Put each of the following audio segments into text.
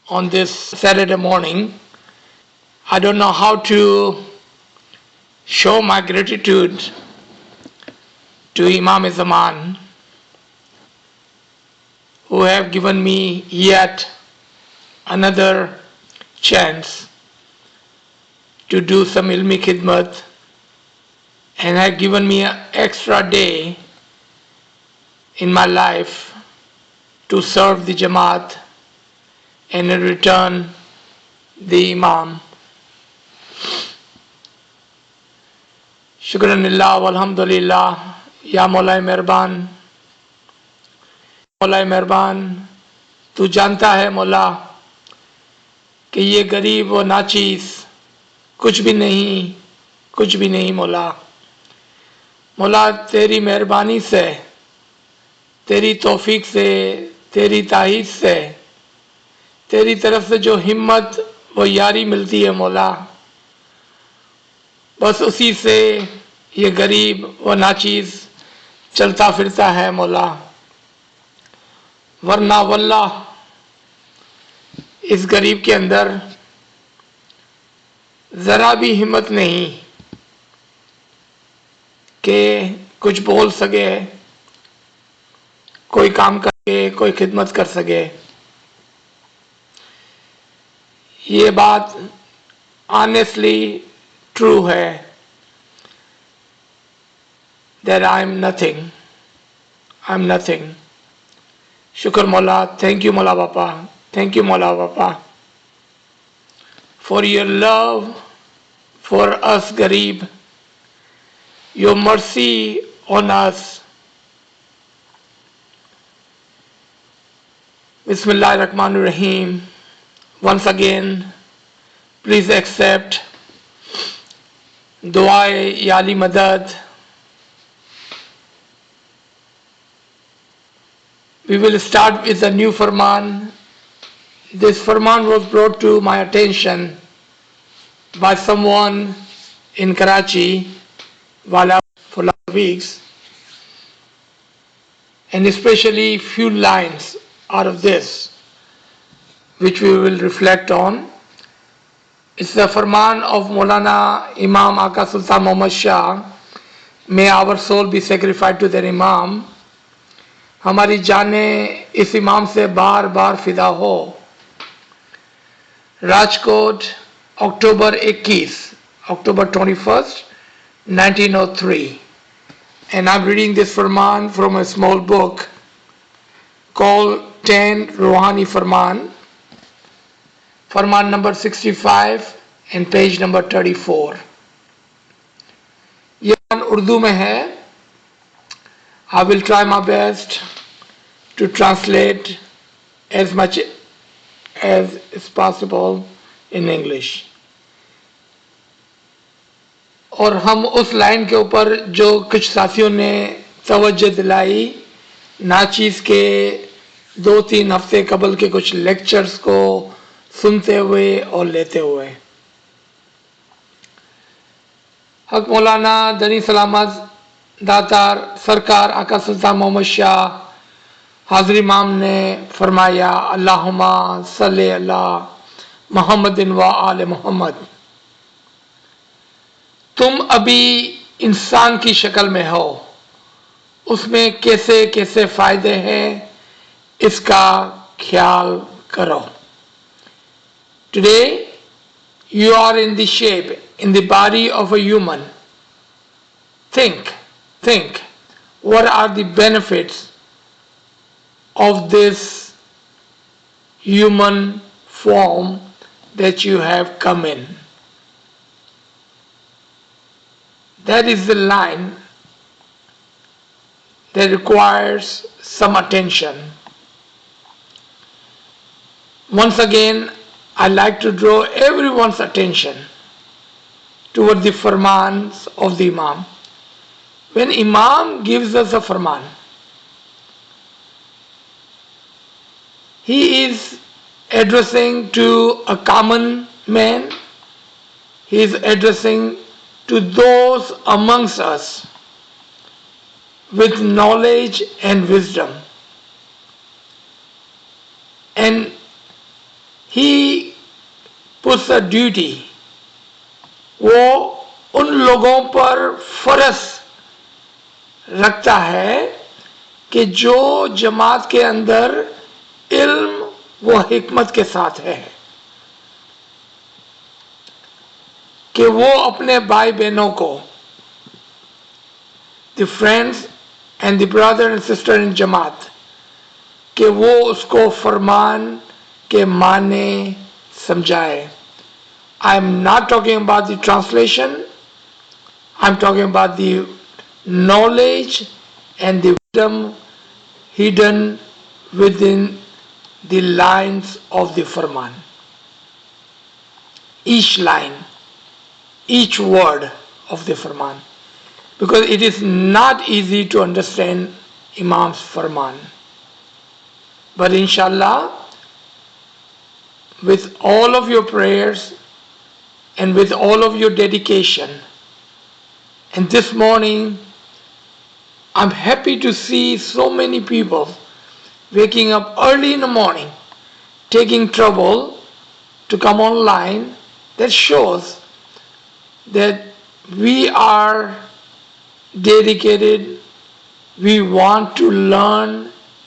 on this Saturday morning. I don't know how to show my gratitude to Imam Zaman, who have given me yet another chance to do some ilmi khidmat and have given me an extra day in my life to serve the Jamaat and in return the Imam. शुक्रन लिल्लाह वल्हम्दुलिल्लाह। या मौलाए मेहरबान, तू जानता है मौला कि ये गरीब व नाचीज कुछ भी नहीं मौला। मौला तेरी मेहरबानी से, तेरी तौफीक से, तेरी ताईद से, तेरी तरफ से जो हिम्मत व यारी मिलती है मौला, बस उसी से ये गरीब व नाचीज चलता फिरता है मौला। वरना वल्लाह इस गरीब के अंदर ज़रा भी हिम्मत नहीं कि कुछ बोल सके, कोई काम करके कोई खिदमत कर सके। ये बात ऑनेस्टली ट्रू है that I am nothing. शुक्र मौला, थैंक यू मौला बापा, थैंक यू मौला बापा for your love for us गरीब, your mercy on us. Bismillahirrahmanirrahim. Once again, please accept Duae Yali Madad. We will start with a new Farman. This Farman was brought to my attention by someone in Karachi while I was for last weeks, and especially few lines out of this which we will reflect on. It's the Farman of Maulana Imam Aka Sultan Muhammad Shah. May our soul be sacrificed to their Imam. हमारी जानें इस इमाम से बार बार फिदा हो। राजकोट अक्टूबर 21st 1903, and I'm reading this Farman from a small book called 10 Rouhani Farman, Farman number 65 and page number 34. ये उर्दू में है. I will try my best to translate as much as is possible in English. और हम उस line के ऊपर जो कुछ साथियों ने तवज्जो दिलाई, नाचीज़ के 2-3 हफ्ते कबल के कुछ लेक्चर्स को सुनते हुए और लेते हुए, हक मौलाना दनी सलामत दातार सरकार आका सुल्तान मोहम्मद शाह हाज़िर इमाम ने फरमाया, अल्लाहुम्मा सल्ली अला मुहम्मदिन व आले मोहम्मद। तुम अभी इंसान की शक्ल में हो, उसमें कैसे कैसे फायदे हैं, इसका ख्याल करो। Today you are in the shape, in the body of a human. Think, what are the benefits of this human form that you have come in? That is the line that requires some attention. Once again, I like to draw everyone's attention toward the farmans of the Imam. When Imam gives us a farman, he is addressing to a common man, he is addressing to those amongst us with knowledge and wisdom. And he puts a duty, वो उन लोगों पर फर्ज रखता है कि जो जमात के अंदर इल्म व हिकमत के साथ है कि वो अपने भाई बहनों को, the friends and the brother and sister in jamaat, कि वो उसको फरमान के माने समझाए. I am not talking about the translation, I am talking about the knowledge and the wisdom hidden within the lines of the Farman. Each line, each word of the Farman. Because it is not easy to understand Imam's Farman. But inshallah, with all of your prayers and with all of your dedication, and this morning, I'm happy to see so many people waking up early in the morning, taking trouble to come online. That shows that we are dedicated, we want to learn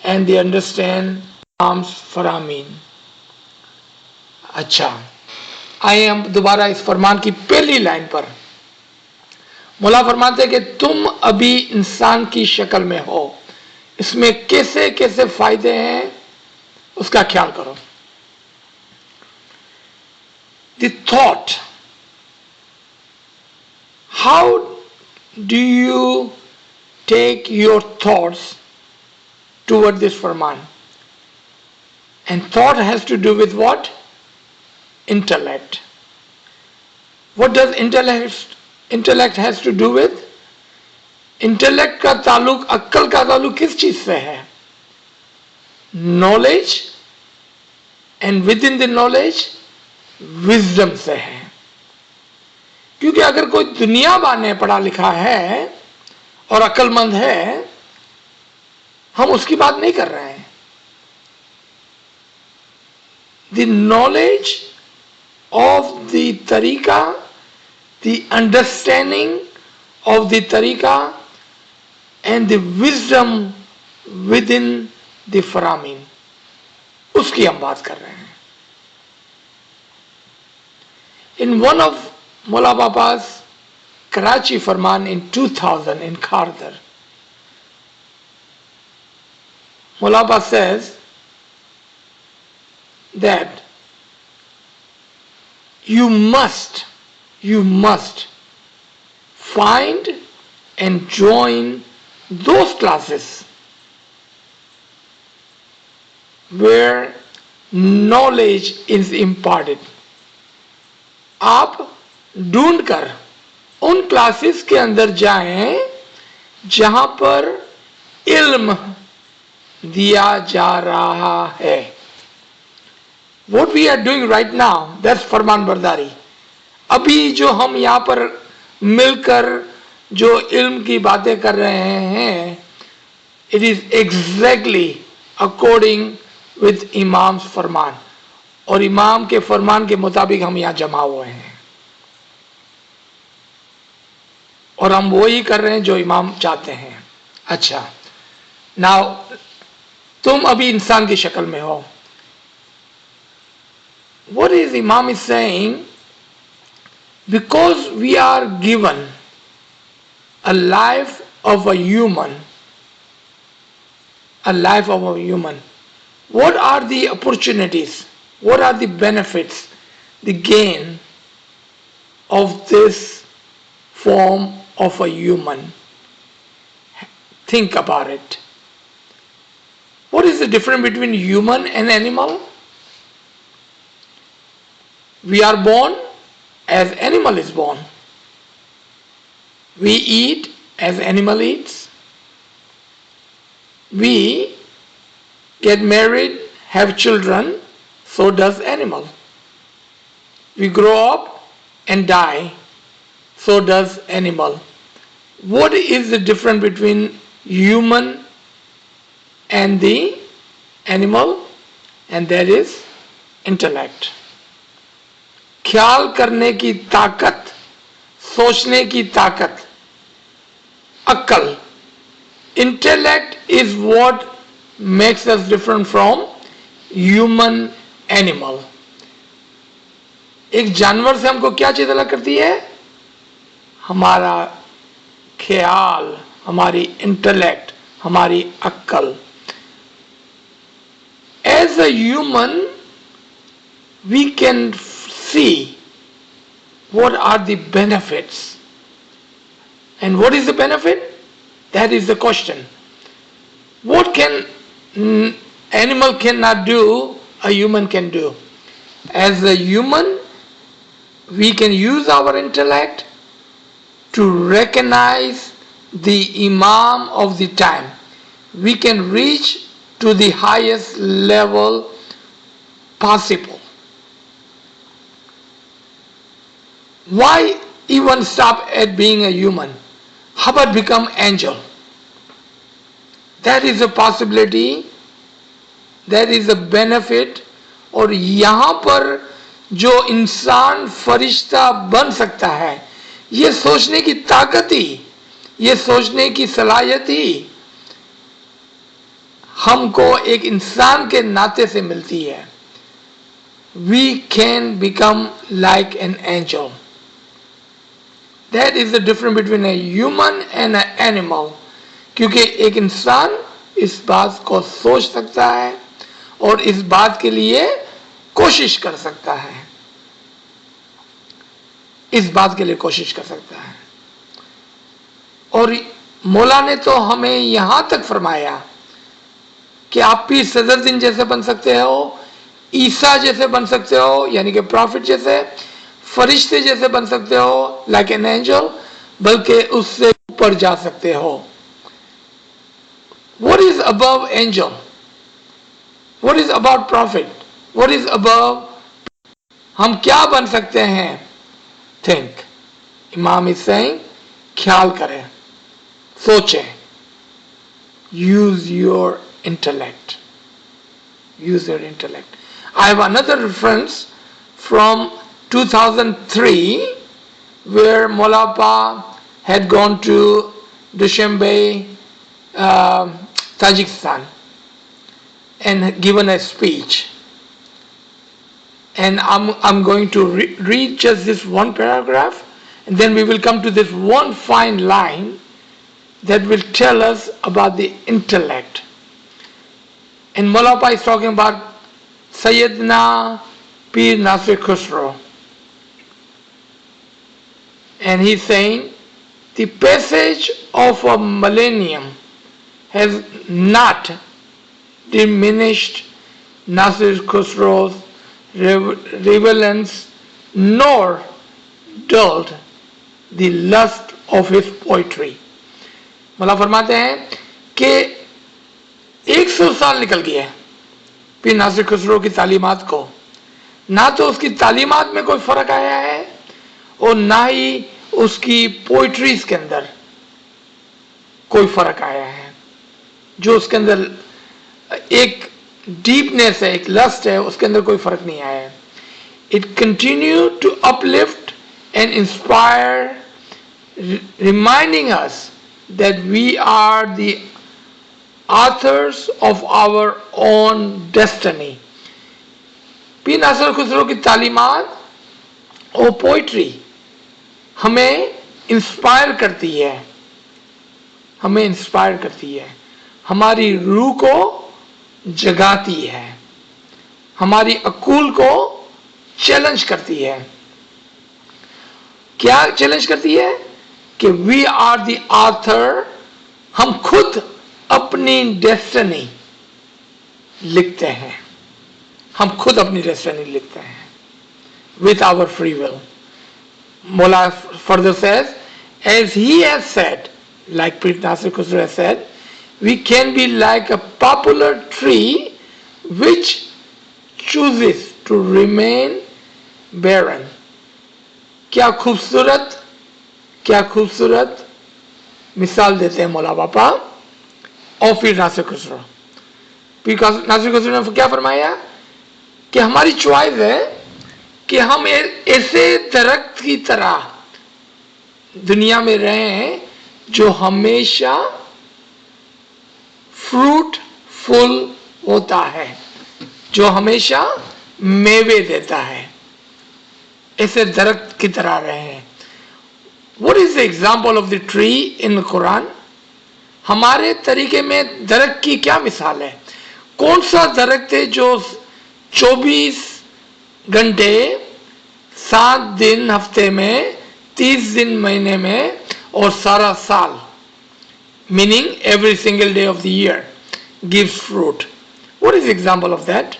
and understand Imam's फरामीन. अच्छा, आइए हम दोबारा इस फरमान की पहली line पर. मौला फरमाते हैं कि तुम अभी इंसान की शक्ल में हो, इसमें कैसे कैसे फायदे हैं उसका ख्याल करो. The thought, how do you take your thoughts toward this फरमान? And thought has to do with what? Intellect. What does intellect has to do with? Intellect का ताल्लुक, अक्ल का ताल्लुक किस चीज से है? Knowledge, and within the knowledge wisdom से है. क्योंकि अगर कोई दुनिया बाने पढ़ा लिखा है और अक्लमंद है, हम उसकी बात नहीं कर रहे हैं. द नॉलेज ऑफ द तरीका, the understanding of the tariqa and the wisdom within the faramin, उसकी हम बात कर रहे हैं. In one of Mullah Baba's Karachi Farman in 2000 in Kharder, Mullah Baba says that you must find and join those classes where knowledge is imparted. आप ढूंढकर उन classes के अंदर जाएं जहां पर इल्म दिया जा रहा है. What we are doing right now, that's फरमान बरदारी. अभी जो हम यहाँ पर मिलकर जो इल्म की बातें कर रहे हैं, it is exactly according with imam's farman, और इमाम के फरमान के मुताबिक हम यहाँ जमा हुए हैं और हम वही कर रहे हैं जो इमाम चाहते हैं. अच्छा, नाउ तुम अभी इंसान की शक्ल में हो. What is Imam is saying? Because we are given a life of a human, what are the opportunities, what are the benefits, the gain of this form of a human? Think about it. What is the difference between human and animal? We are born as animal is born. We eat as animal eats. We get married, have children, so does animal. We grow up and die, so does animal. What is the difference between human and the animal? And that is intellect, ख्याल करने की ताकत, सोचने की ताकत, अक्ल. Intellect is what makes us different from human animal. एक जानवर से हमको क्या चीज अलग करती है? हमारा ख्याल, हमारी इंटेलेक्ट, हमारी अक्ल. As a human, we can see what are the benefits. And what is the benefit? That is the question. What can animal cannot do, a human can do. As a human, we can use our intellect to recognize the imam of the time. We can reach to the highest level possible. Why even stop at being a human? How about become angel? That is a possibility, that is a benefit. और यहाँ पर जो इंसान फरिश्ता बन सकता है, ये सोचने की ताकत ही, ये सोचने की सलाहियत ही हमको एक इंसान के नाते से मिलती है. We can become like an angel. That is the difference between a human and an animal. क्योंकि एक इंसान इस बात को सोच सकता है और इस बात के लिए कोशिश कर सकता है, इस बात के लिए कोशिश कर सकता है. और मौला ने तो हमें यहां तक फरमाया कि आप भी सदरुद्दीन जैसे बन सकते हो, ईसा जैसे बन सकते हो, यानी कि प्रॉफिट जैसे, फरिश्ते जैसे बन सकते हो, लाइक एन एंजल, बल्कि उससे ऊपर जा सकते हो. What is above angel? What is about prophet? What is above? हम क्या बन सकते हैं? Think. इमाम is saying, ख्याल करें, सोचें. Use your intellect. Use your intellect. I have another reference from 2003 where Molapa had gone to Dushanbe, Tajikistan, and given a speech. And I'm going to read just this one paragraph, and then we will come to this one fine line that will tell us about the intellect. And Molapa is talking about Sayyidina Pir Nasir Khusro. And he's saying, the passage of a millennium has not diminished Nasir Khusro's relevance nor dulled the lust of his poetry. मतलब फरमाते हैं कि 100 साल निकल गए पीर नासिर खुसरो की तालीमात को, ना तो उसकी तालीमात में कोई फर्क आया है और ना ही उसकी पोइट्रीज के अंदर कोई फर्क आया है. जो उसके अंदर एक डीपनेस है, एक लस्ट है, उसके अंदर कोई फर्क नहीं आया है. It continue to uplift and inspire, reminding us that we are the authors of our own destiny. पीर नासिर खुसरो की तालीमात और पोइट्री हमें इंस्पायर करती है, हमें इंस्पायर करती है, हमारी रूह को जगाती है, हमारी अकूल को चैलेंज करती है. क्या चैलेंज करती है? कि वी आर द ऑथर, हम खुद अपनी डेस्टिनी लिखते हैं, हम खुद अपनी डेस्टिनी लिखते हैं with our free will. Mullah further says, as he has said, like Pir Nasir Khusro has said, we can be like a popular tree which chooses to remain barren. क्या खूबसूरत, क्या खूबसूरत मिसाल देते हैं मौला बापा और फिर नासिर खुसरो. पीर नासिर खुसरो ने क्या फरमाया कि हमारी चॉइस है कि हम ऐसे दरख्त की तरह दुनिया में रहें जो हमेशा फ्रूटफुल होता है, जो हमेशा मेवे देता है, ऐसे दरख्त की तरह रहें। What is the example of the tree in Quran? हमारे तरीके में दरख्त की क्या मिसाल है? कौन सा दरख्त है जो 24 घंटे 7 दिन हफ्ते में 30 दिन महीने में और सारा साल, meaning every single day of the year, gives fruit? What is the example of that?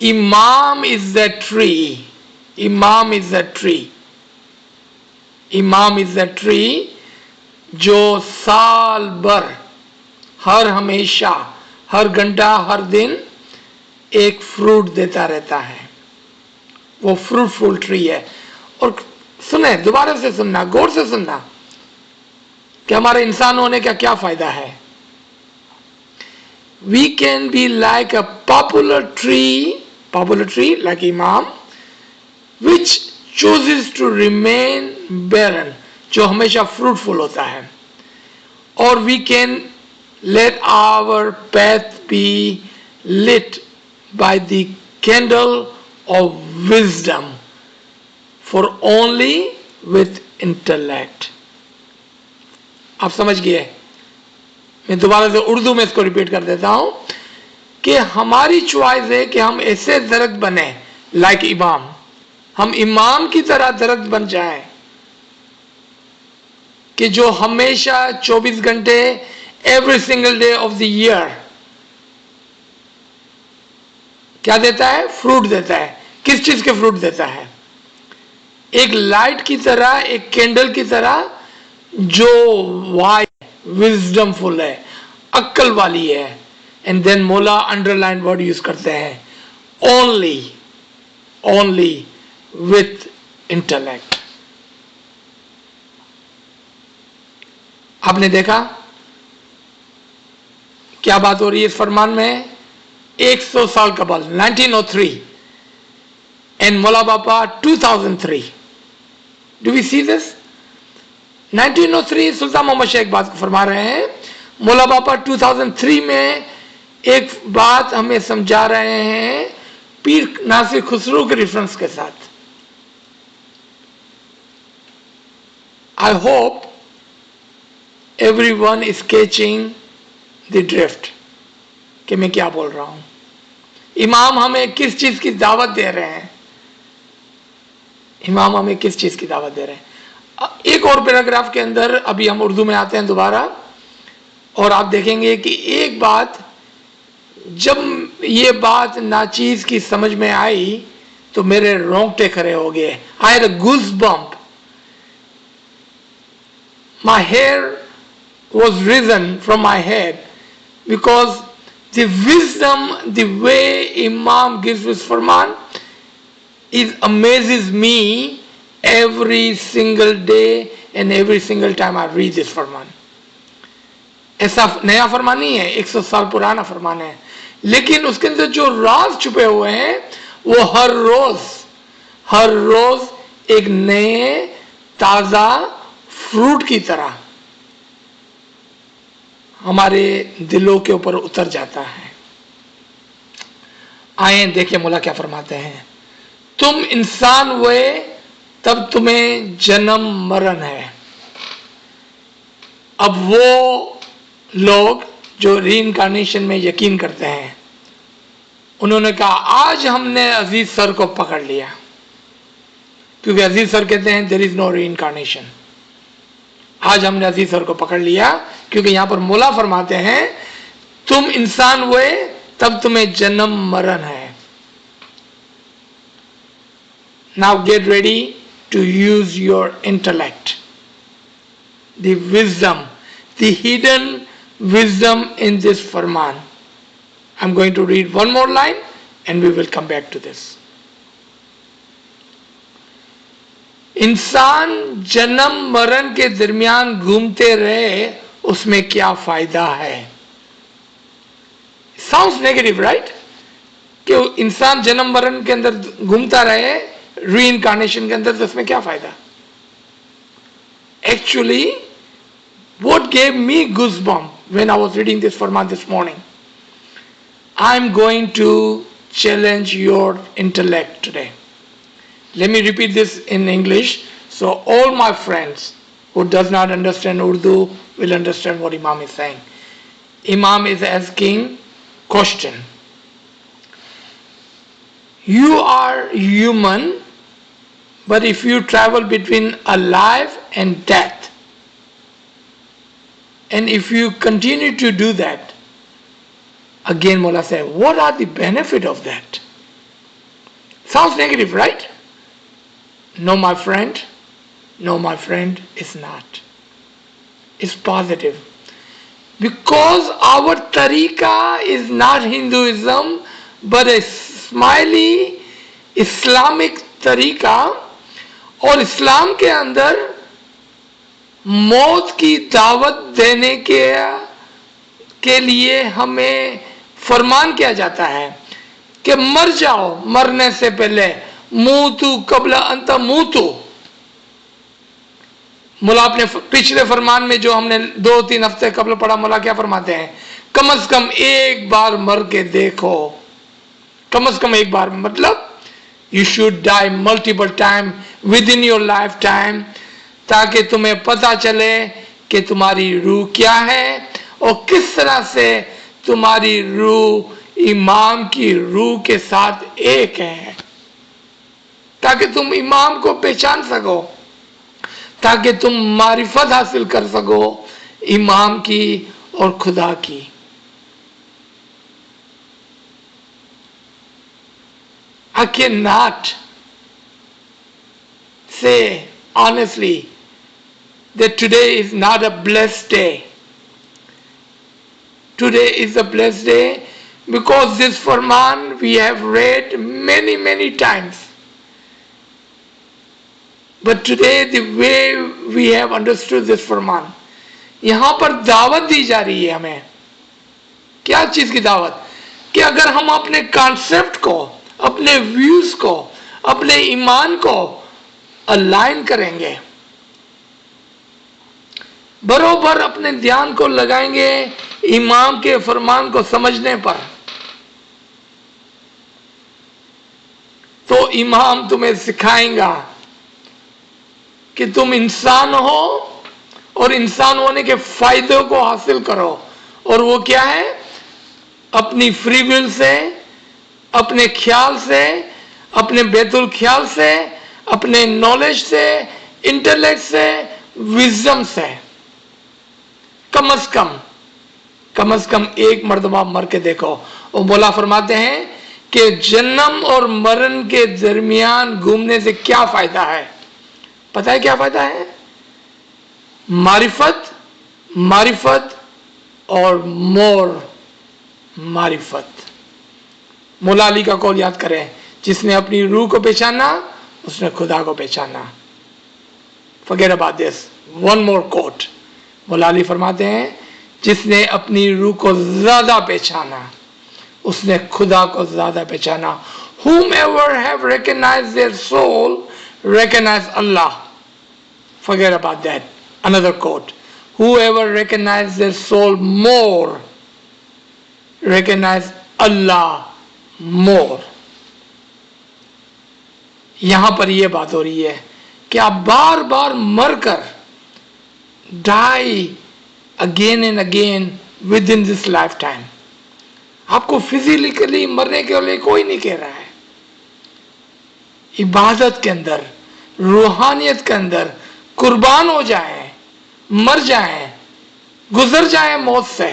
Imam is that tree. Imam is that tree. इमाम इज द ट्री जो साल भर, हर हमेशा, हर घंटा, हर दिन एक फ्रूट देता रहता है। वो फ्रूटफुल ट्री है। और सुने, दोबारा से सुनना, गौर से सुनना कि हमारे इंसान होने का क्या फायदा है। We can be like a popular tree like इमाम, which chooses to remain barren, जो हमेशा fruitful होता है। और we can let our path be lit by the candle of wisdom, for only with intellect. आप समझ गए? मैं दोबारा से उर्दू में इसको रिपीट कर देता हूं कि हमारी चॉइस है कि हम ऐसे दरख्त बने लाइक इमाम, हम इमाम की तरह दरख्त बन जाएं कि जो हमेशा 24 घंटे every single day of the year क्या देता है? फ्रूट देता है। किस चीज के फ्रूट देता है? एक लाइट की तरह, एक कैंडल की तरह जो वाइज, विजडमफुल है, अक्ल वाली है। एंड देन मौला अंडरलाइन वर्ड यूज करते हैं, ओनली with intellect. आपने देखा क्या बात हो रही है इस फरमान में? 100 साल कबल 1903 and Maula Bapa 2003. Do we see this? 1903 Sultan Mohammed Shaikh बात को फरमा रहे हैं, मौला बापा 2003 में एक बात हमें समझा रहे हैं पीर नासिर खुसरो के रेफरेंस के साथ। I hope everyone is catching the drift कि मैं क्या बोल रहा हूं। इमाम हमें किस चीज की दावत दे रहे हैं? इमाम हमें किस चीज की दावत दे रहे हैं? एक और पैराग्राफ के अंदर, अभी हम उर्दू में आते हैं दोबारा, और आप देखेंगे कि एक बात, जब ये बात नाचीज की समझ में आई तो मेरे रोंगटे खड़े हो गए। I had a goose bump. My hair was risen from my head because the wisdom, the way Imam gives his Farman, it amazes me every single day and every single time I read this Farman. ऐसा नया फरमान नहीं है, 100 साल पुराना फरमान है, लेकिन उसके अंदर जो राज छुपे हुए हैं वो हर रोज एक नए ताजा फ्रूट की तरह हमारे दिलों के ऊपर उतर जाता है। आए देखिए मौला क्या फरमाते हैं, तुम इंसान हुए तब तुम्हें जन्म मरण है। अब वो लोग जो रीइंकार्नेशन में यकीन करते हैं, उन्होंने कहा आज हमने अजीज सर को पकड़ लिया, क्योंकि अजीज सर कहते हैं देयर इज नो रीइंकार्नेशन। आज हमने अजीज सर को पकड़ लिया क्योंकि यहां पर मौला फरमाते हैं तुम इंसान हुए तब तुम्हें जन्म मरण है। Now get ready to use your intellect, the wisdom, the hidden wisdom in this farman. I'm going to read one more line and we will come back to this. इंसान जन्म मरण के दरमियान घूमते रहे, उसमें क्या फायदा है? Sounds negative, right? कि इंसान जन्म मरण के अंदर घूमता रहे रीइंकार्नेशन के अंदर, तो उसमें क्या फायदा? Actually what gave me goosebumps when I was reading this Farman this morning, I'm going to challenge your intellect today. Let me repeat this in English so all my friends who does not understand Urdu will understand what Imam is saying. Imam is asking question. You are human, but if you travel between alive and death, and if you continue to do that, again Mullah said, what are the benefit of that? Sounds negative, right? No, my friend. No, my friend, it's not. It's positive. Because our tariqa is not Hinduism, but a smiley Islamic तरीका, और इस्लाम के अंदर मौत की दावत देने के लिए हमें फरमान किया जाता है कि मर जाओ, मरने से पहले मूतू कबला अंत मूतू। मुला अपने पिछले फरमान में जो हमने 2-3 हफ्ते कबल पढ़ा, मुला क्या फरमाते हैं? कम से कम एक बार मर के देखो। कम से कम एक बार मतलब you should die multiple time within your lifetime, ताकि तुम्हें पता चले कि तुम्हारी रूह क्या है और किस तरह से तुम्हारी रूह इमाम की रूह के साथ एक है, ताकि तुम इमाम को पहचान सको, ताकि तुम मारिफत हासिल कर सको इमाम की और खुदा की। I cannot say honestly that today is not a blessed day. Today is a blessed day because this Farman we have read many times. But today the way we have understood this Farman, यहाँ पर दावत दी जा रही है हमें। क्या चीज की दावत? कि अगर हम अपने कॉन्सेप्ट को, अपने व्यूज को, अपने ईमान को अलाइन करेंगे, बरोबर अपने ध्यान को लगाएंगे इमाम के फरमान को समझने पर, तो इमाम तुम्हें सिखाएगा कि तुम इंसान हो और इंसान होने के फायदों को हासिल करो। और वो क्या है? अपनी फ्री विल से, अपने ख्याल से, अपने बेतुल ख्याल से, अपने नॉलेज से, इंटेलेक्ट से, विजडम से कम से कम एक मर्तबा मर के देखो। और मौला फरमाते हैं कि जन्म और मरण के दरमियान घूमने से क्या फायदा है? पता है क्या फायदा है? मारिफत और मोर मारिफत। मौला अली का कौल याद करें, जिसने अपनी रूह को पहचाना उसने खुदा को पहचाना। Forget about this. One more quote. मौला अली फरमाते हैं, जिसने अपनी रूह को ज्यादा पहचाना उसने खुदा को ज्यादा पहचाना। Whomever have recognized their soul recognize Allah. Forget about that. Another quote. Whoever recognizes their soul more recognize Allah more. यहां पर यह बात हो रही है कि आप बार बार मरकर die again and again within this lifetime. आपको फिजिकली मरने के लिए कोई नहीं कह रहा है। इबादत के अंदर, रूहानियत के अंदर कुर्बान हो जाएं, मर जाएं, गुजर जाएं मौत से,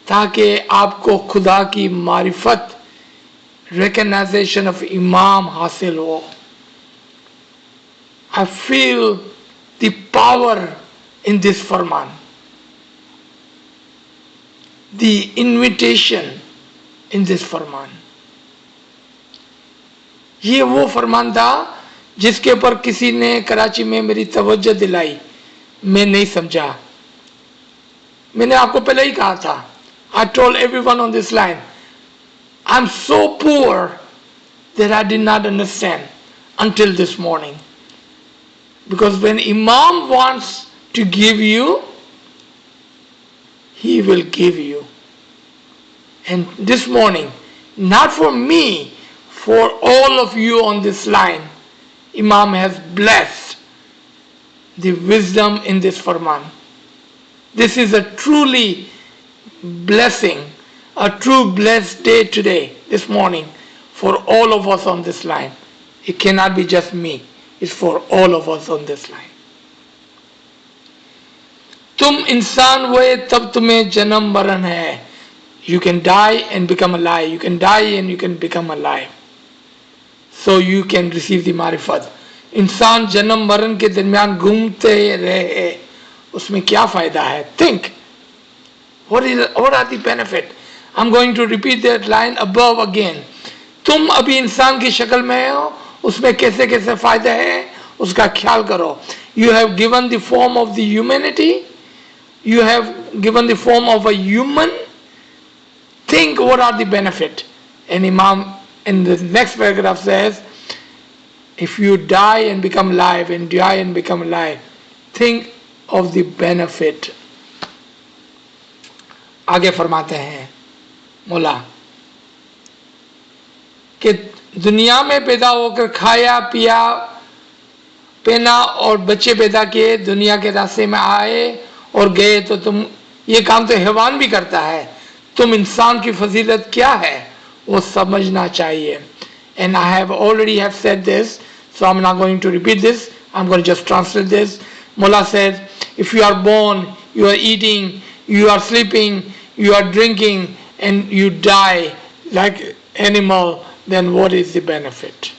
ताकि आपको खुदा की मारिफत, recognition of इमाम हासिल हो। I feel the power in this Farman, the invitation in this फरमान। ये वो फरमान था जिसके ऊपर किसी ने कराची में मेरी तवज्जो दिलाई, मैं नहीं समझा। मैंने आपको पहले ही कहा था, I told everyone on this line, I'm so poor that I did not understand until this morning. Because when Imam wants to give you, he will give you. And this morning, not for me, for all of you on this line, Imam has blessed the wisdom in this Farman. This is a truly blessing, a true blessed day today, this morning, for all of us on this line. It cannot be just me, it's for all of us on this line. तुम इंसान हुए तब तुम्हें जन्म मरण है. You can die and become alive. You can die and you can become alive. So you can receive the marifat. इंसान जन्म मरण के दरमियान घूमते रहे, उसमें क्या फायदा है? Think. What are the benefit? I'm going to repeat that line above again. तुम अभी इंसान की शक्ल में हो, उसमें कैसे कैसे फायदे हैं, उसका ख्याल करो. You have given the form of the humanity. You have given the form of a human. Think what are the benefit. And Imam in the next paragraph says, if you die and become alive and die and become alive, think of the benefit. आगे फरमाते हैं मौला कि दुनिया में पैदा होकर खाया पिया पहना और बच्चे पैदा किए, दुनिया के रास्ते में आए और गए, तो तुम ये काम तो हैवान भी करता है. तुम इंसान की फजीलत क्या है वो समझना चाहिए. And I have already have said this, so I'm not going to repeat this. I'm going to just translate this. Mullah said, if you are born, you are eating, you are sleeping, you are drinking, and you die like animal, then what is the benefit?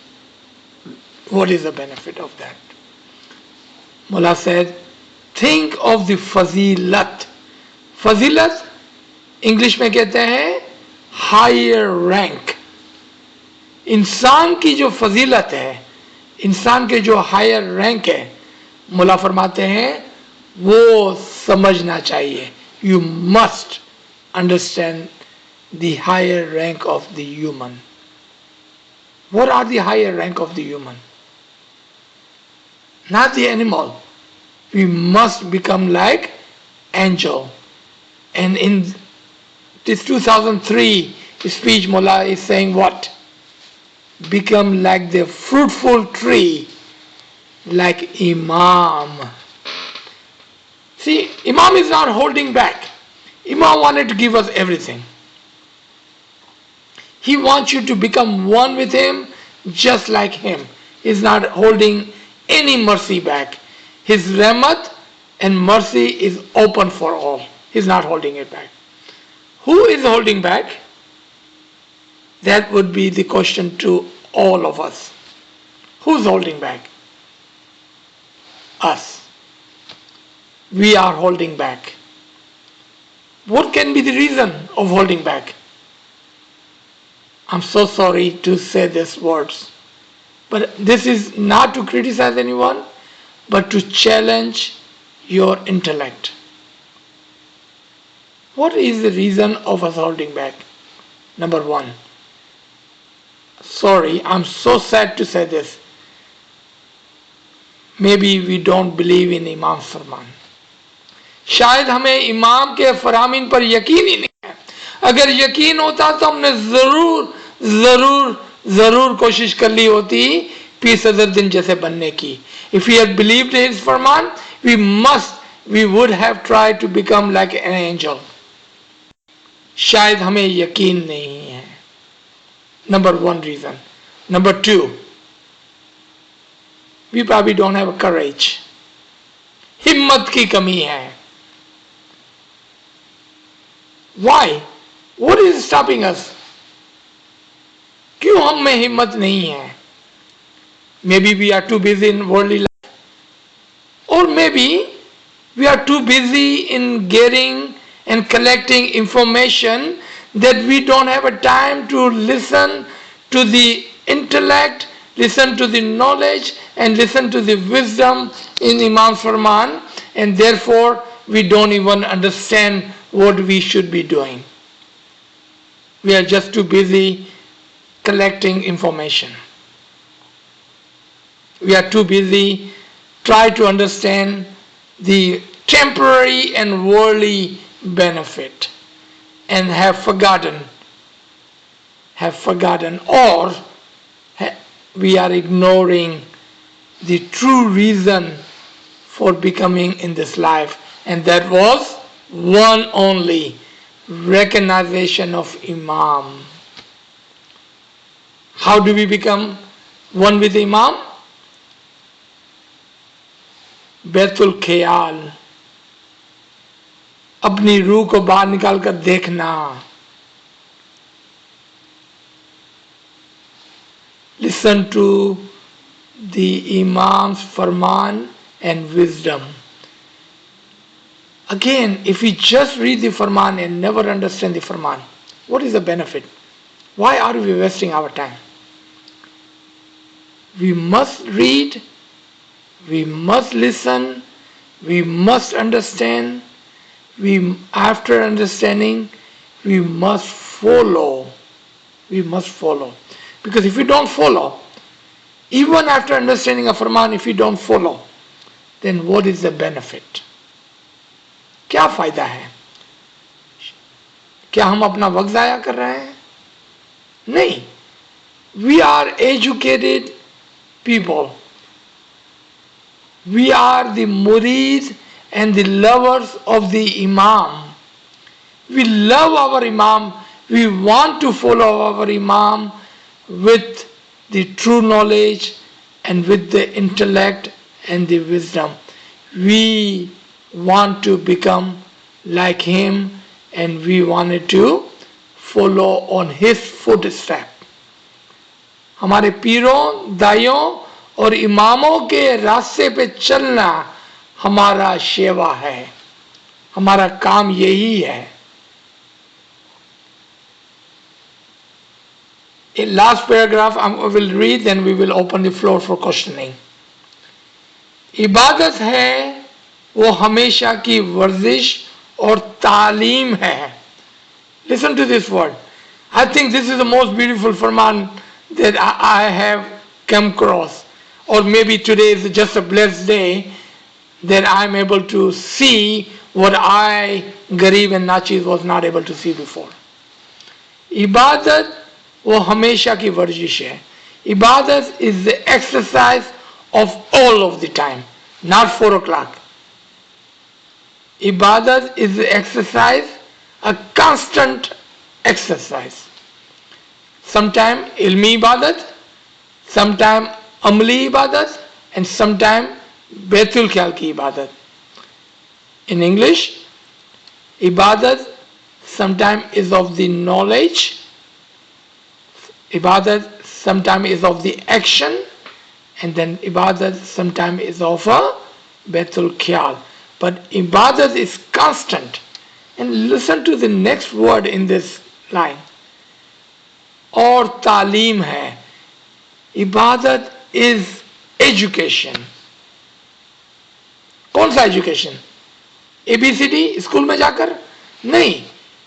What is the benefit of that? Mullah said, think of the fazilat. Fazilat, English में कहते हैं higher rank. इंसान की जो फजीलत है, इंसान के जो हायर रैंक है, मुला फरमाते हैं वो समझना चाहिए. You must understand the higher rank of the human. What are the higher rank of the human? Not the animal. We must become like angel. And in this 2003 speech, Mullah is saying what? Become like the fruitful tree, like Imam. See, Imam is not holding back. Imam wanted to give us everything. He wants you to become one with him, just like him. He's not holding any mercy back. His rahmat and mercy is open for all. He's not holding it back. Who is holding back? That would be the question to all of us. Who's holding back? Us. We are holding back. What can be the reason of holding back? I'm so sorry to say these words, but this is not to criticize anyone, but to challenge your intellect. What is the reason of us holding back? Number one. Sorry, I'm so sad to say this. Maybe we don't believe in Imam's Farman. शायद हमें इमाम के फरामीन पर यकीन ही नहीं है. अगर यकीन होता तो हमने जरूर जरूर जरूर कोशिश कर ली होती पीर सदरुद्दीन जैसे बनने की. If we had believed in his Farman, we would have tried to become like an angel. शायद हमें यकीन नहीं है. Number one reason. Number two, we probably don't have courage. हिम्मत की कमी है. Why? What is stopping us? क्यों हम में हिम्मत नहीं है? Maybe we are too busy in worldly life, or maybe we are too busy in getting and collecting information that we don't have a time to listen to the intellect, listen to the knowledge, and listen to the wisdom in Imam's Farman, and therefore we don't even understand what we should be doing. We are just too busy collecting information. We are too busy trying to understand the temporary and worldly benefit, and have forgotten, or we are ignoring the true reason for becoming in this life, and that was one only: recognition of Imam. How do we become one with Imam? Betul ख्याल, अपनी रूह को बाहर निकाल कर देखना, listen to the Imam's Farman and wisdom. Again, if we just read the Farman and never understand the Farman, what is the benefit? Why are we wasting our time? We must read, we must listen, we must understand, after understanding, we must follow. We must follow. Because if we don't follow, even after understanding a Farman, if we don't follow, then what is the benefit? क्या फायदा है? क्या हम अपना वक्त ज़ाया कर रहे हैं? नहीं. We are educated people. We are the murid and the lovers of the Imam. We love our Imam. We want to follow our Imam with the true knowledge and with the intellect and the wisdom. We want to become like him, and we wanted to follow on his footstep. हमारे पीरों, दाइयों और इमामों के रास्ते पे चलना हमारा सेवा है, हमारा काम यही है. A last paragraph I will read, then we will open the floor for questioning. इबादत है वो हमेशा की वर्जिश और तालीम है. Listen to this word. I think this is the most beautiful Farman that I have come across. Or maybe today is just a blessed day that I am able to see what I, Garib and Nachiz, was not able to see before. Ibadat वो हमेशा की वर्जिश है. Ibadat is the exercise of all of the time, not 4 o'clock. Ibadat is the exercise, a constant exercise. Sometime ilmi ibadat, sometime amli ibadat, and sometime Baitul Khayal ki ibadat. In English, ibadat sometime is of the knowledge, ibadat sometime is of the action, and then ibadat sometime is of a Baitul Khayal. But ibadat is constant. And listen to the next word in this line. और तालीम है. इबादत is education. कौन सा education? ABCD school में जाकर? नहीं.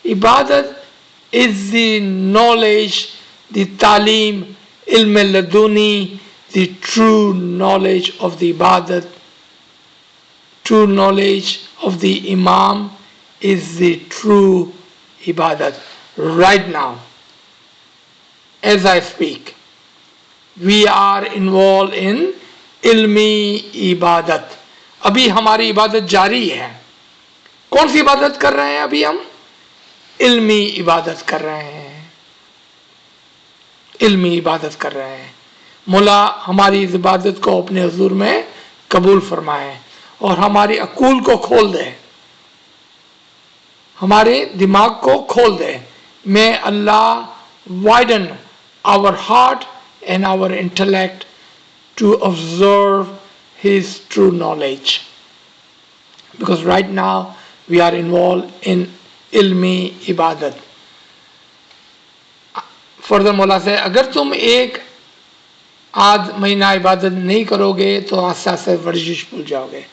इबादत is the knowledge, the तालीम, ilm laduni, the true knowledge of the ibadat, true knowledge of the Imam is the true ibadat. Right now, as I speak, we are involved in ilmi ibadat. अभी हमारी इबादत जारी है. कौन सी इबादत कर रहे हैं अभी हम? इल्मी इबादत कर रहे हैं. इल्मी इबादत कर रहे हैं. मौला हमारी इस इबादत को अपने हुजूर में कबूल फरमाए और हमारी अकूल को खोल दे, हमारे दिमाग को खोल दे. May Allah widen our heart and our intellect to observe His true knowledge. Because right now we are involved in ilmi ibadat. Further मौला से अगर तुम एक आध महीना इबादत नहीं करोगे तो आस्ते आस्ते वर्जिश भूल जाओगे.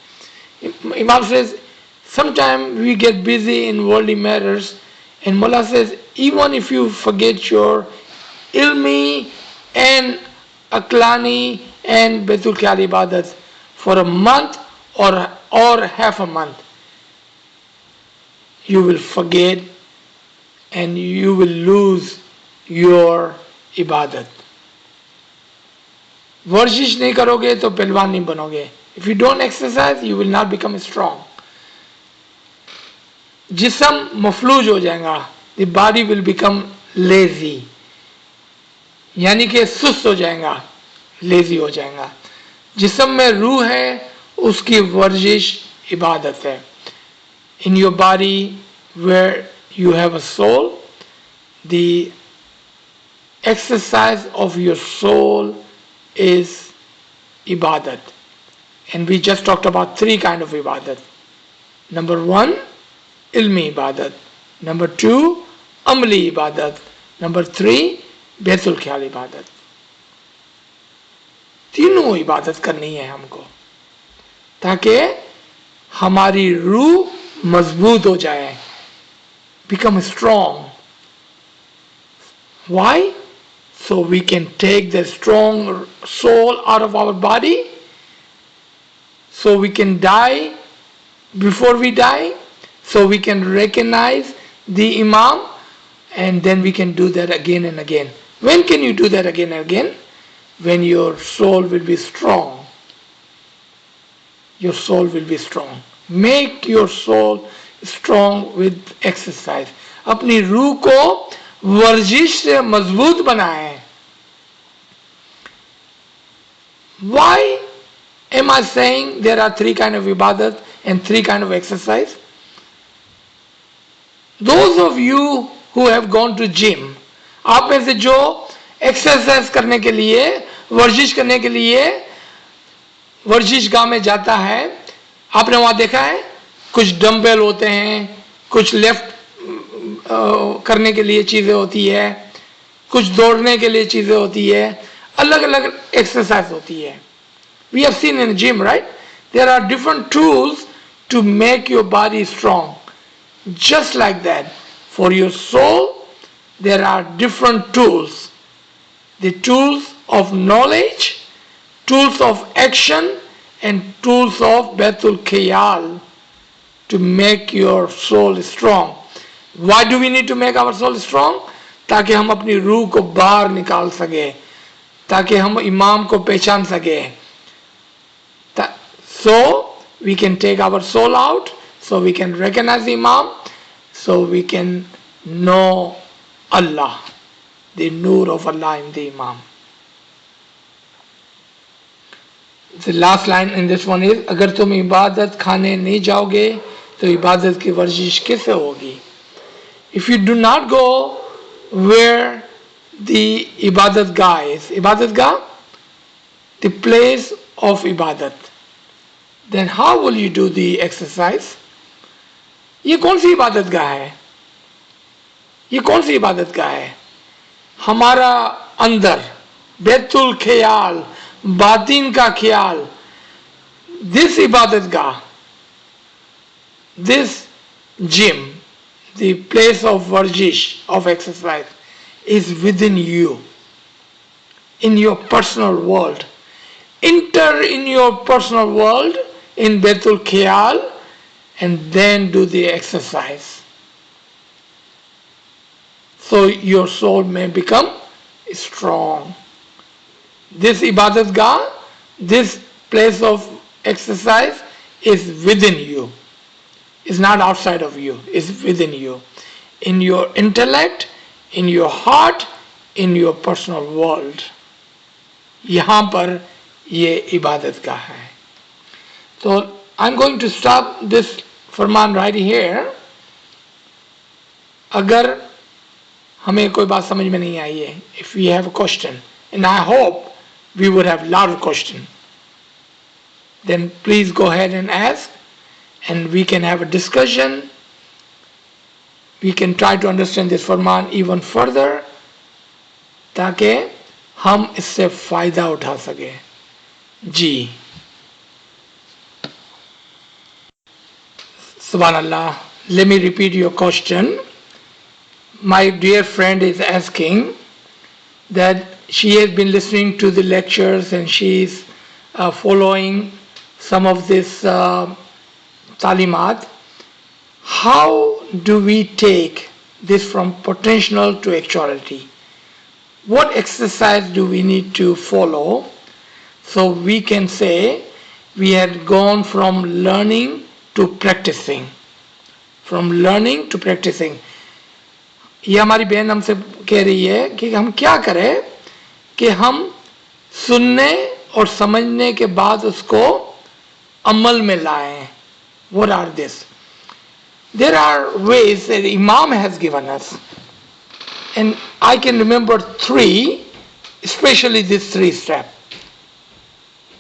Imam says, sometimes we get busy in worldly matters, and Mullah says, even if you forget your ilmi and aklani and Baitul Khayal ibadat for a month or half a month, you will forget and you will lose your ibadat. वर्जिश नहीं करोगे तो पहलवान नहीं बनोगे. If you don't exercise, you will not become strong. जिस्म मफलूज हो जाएगा. The body will become lazy. यानी कि सुस्त हो जाएगा, लेजी हो जाएगा. जिस्म में रूह है, उसकी वर्जिश इबादत है. In your body where you have a soul, the exercise of your soul is ibadat. And we just talked about 3 kind of ibadat. Number 1, ilmi ibadat. Number 2, amali ibadat. Number 3, Baitul Khayal ibadat. तीनों इबादत करनी है हमको, ताकि हमारी रूह मजबूत हो जाए, become strong. Why? So we can take the strong soul out of our body, so we can die before we die, so we can recognize the Imam, and then we can do that again and again. When can you do that again and again? When your soul will be strong. Your soul will be strong. Make your soul strong with exercise. अपनी रूह को वर्जिश से मजबूत बनाएं. Why am I saying there are 3 kind of ibadat and 3 kind of exercise? Those of you who have gone to gym, आप में से जो एक्सरसाइज करने के लिए, वर्जिश करने के लिए वर्जिश गाह में जाता है, आपने वहां देखा है कुछ डंबल होते हैं, कुछ लेफ्ट करने के लिए चीजें होती है, कुछ दौड़ने के लिए चीजें होती है, अलग अलग एक्सरसाइज होती है. We have seen in gym, right? There are different tools to make your body strong. Just like that, for your soul, there are different tools. The tools of knowledge, tools of action, and tools of Baitul Khayal to make your soul strong. Why do we need to make our soul strong? ताकि हम अपनी रूह को बाहर निकाल सके, ताकि हम इमाम को पहचान सके. So we can take our soul out, so we can recognize the Imam, so we can know Allah, the Noor of Allah in the Imam. The last line in this one is, अगर तुम इबादत खाने नहीं जाओगे तो इबादत की वर्जिश कैसे होगी? If you do not go where the ibadat gah is, ibadat gah, the place of ibadat, then how will you do the exercise? ये कौन सी इबादत गाह है? ये कौन सी इबादत गाह है? हमारा अंदर बैतुल ख्याल, बातिन का ख्याल, this ibadat gah, this gym, the place of varjish, of exercise, is within you, in your personal world. Enter in your personal world in Baitul Khayal and then do the exercise, so your soul may become strong. This ibadat gah, this place of exercise is within you. It's not outside of you, it's within you, in your intellect, in your heart, in your personal world. यहाँ पर ये इबादत गाह है. So I'm going to stop this Farman right here. अगर हमें कोई बात समझ में नहीं आई है, if we have a question, and I hope we would have a lot of questions, then please go ahead and ask, and we can have a discussion. We can try to understand this Farman even further, ताकि हम इससे फायदा उठा सके. जी, Subhanallah. Let me repeat your question. my dear friend is asking that she has been listening to the lectures and she is following some of this talimat. How do we take this from potential to actuality? What exercise do we need to follow so we can say we had gone from learning to practicing? From learning to practicing. ये हमारी बहन हमसे कह रही है कि हम क्या करें कि हम सुनने और समझने के बाद उसको अमल में लाएं. What are this? There are ways that Imam has given us, and I can remember 3, especially this 3 step.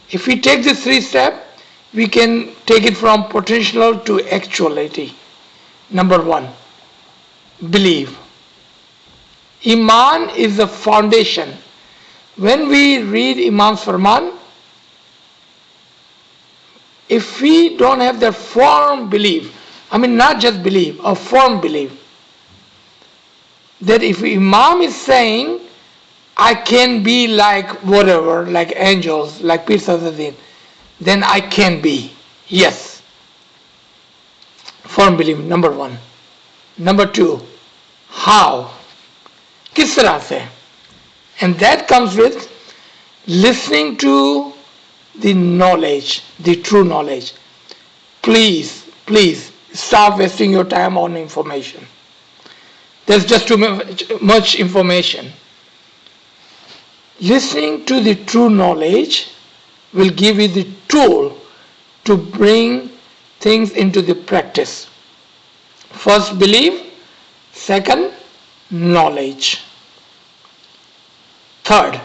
If we take this 3 step, we can take it from potential to actuality. Number 1, believe. Iman is the foundation. When we read Imam's Farman, if we don't have that firm belief, I mean not just belief, a firm belief, that if Imam is saying, I can be like whatever, like angels, like Pir Sadruddin, then I can be. Yes. Firm belief, number 1. Number 2, how? Kis tarah se? And that comes with listening to the knowledge, the true knowledge. Please, please stop wasting your time on information. There's just too much information. Listening to the true knowledge will give you the tool to bring things into the practice. First, believe. Second, knowledge. Third,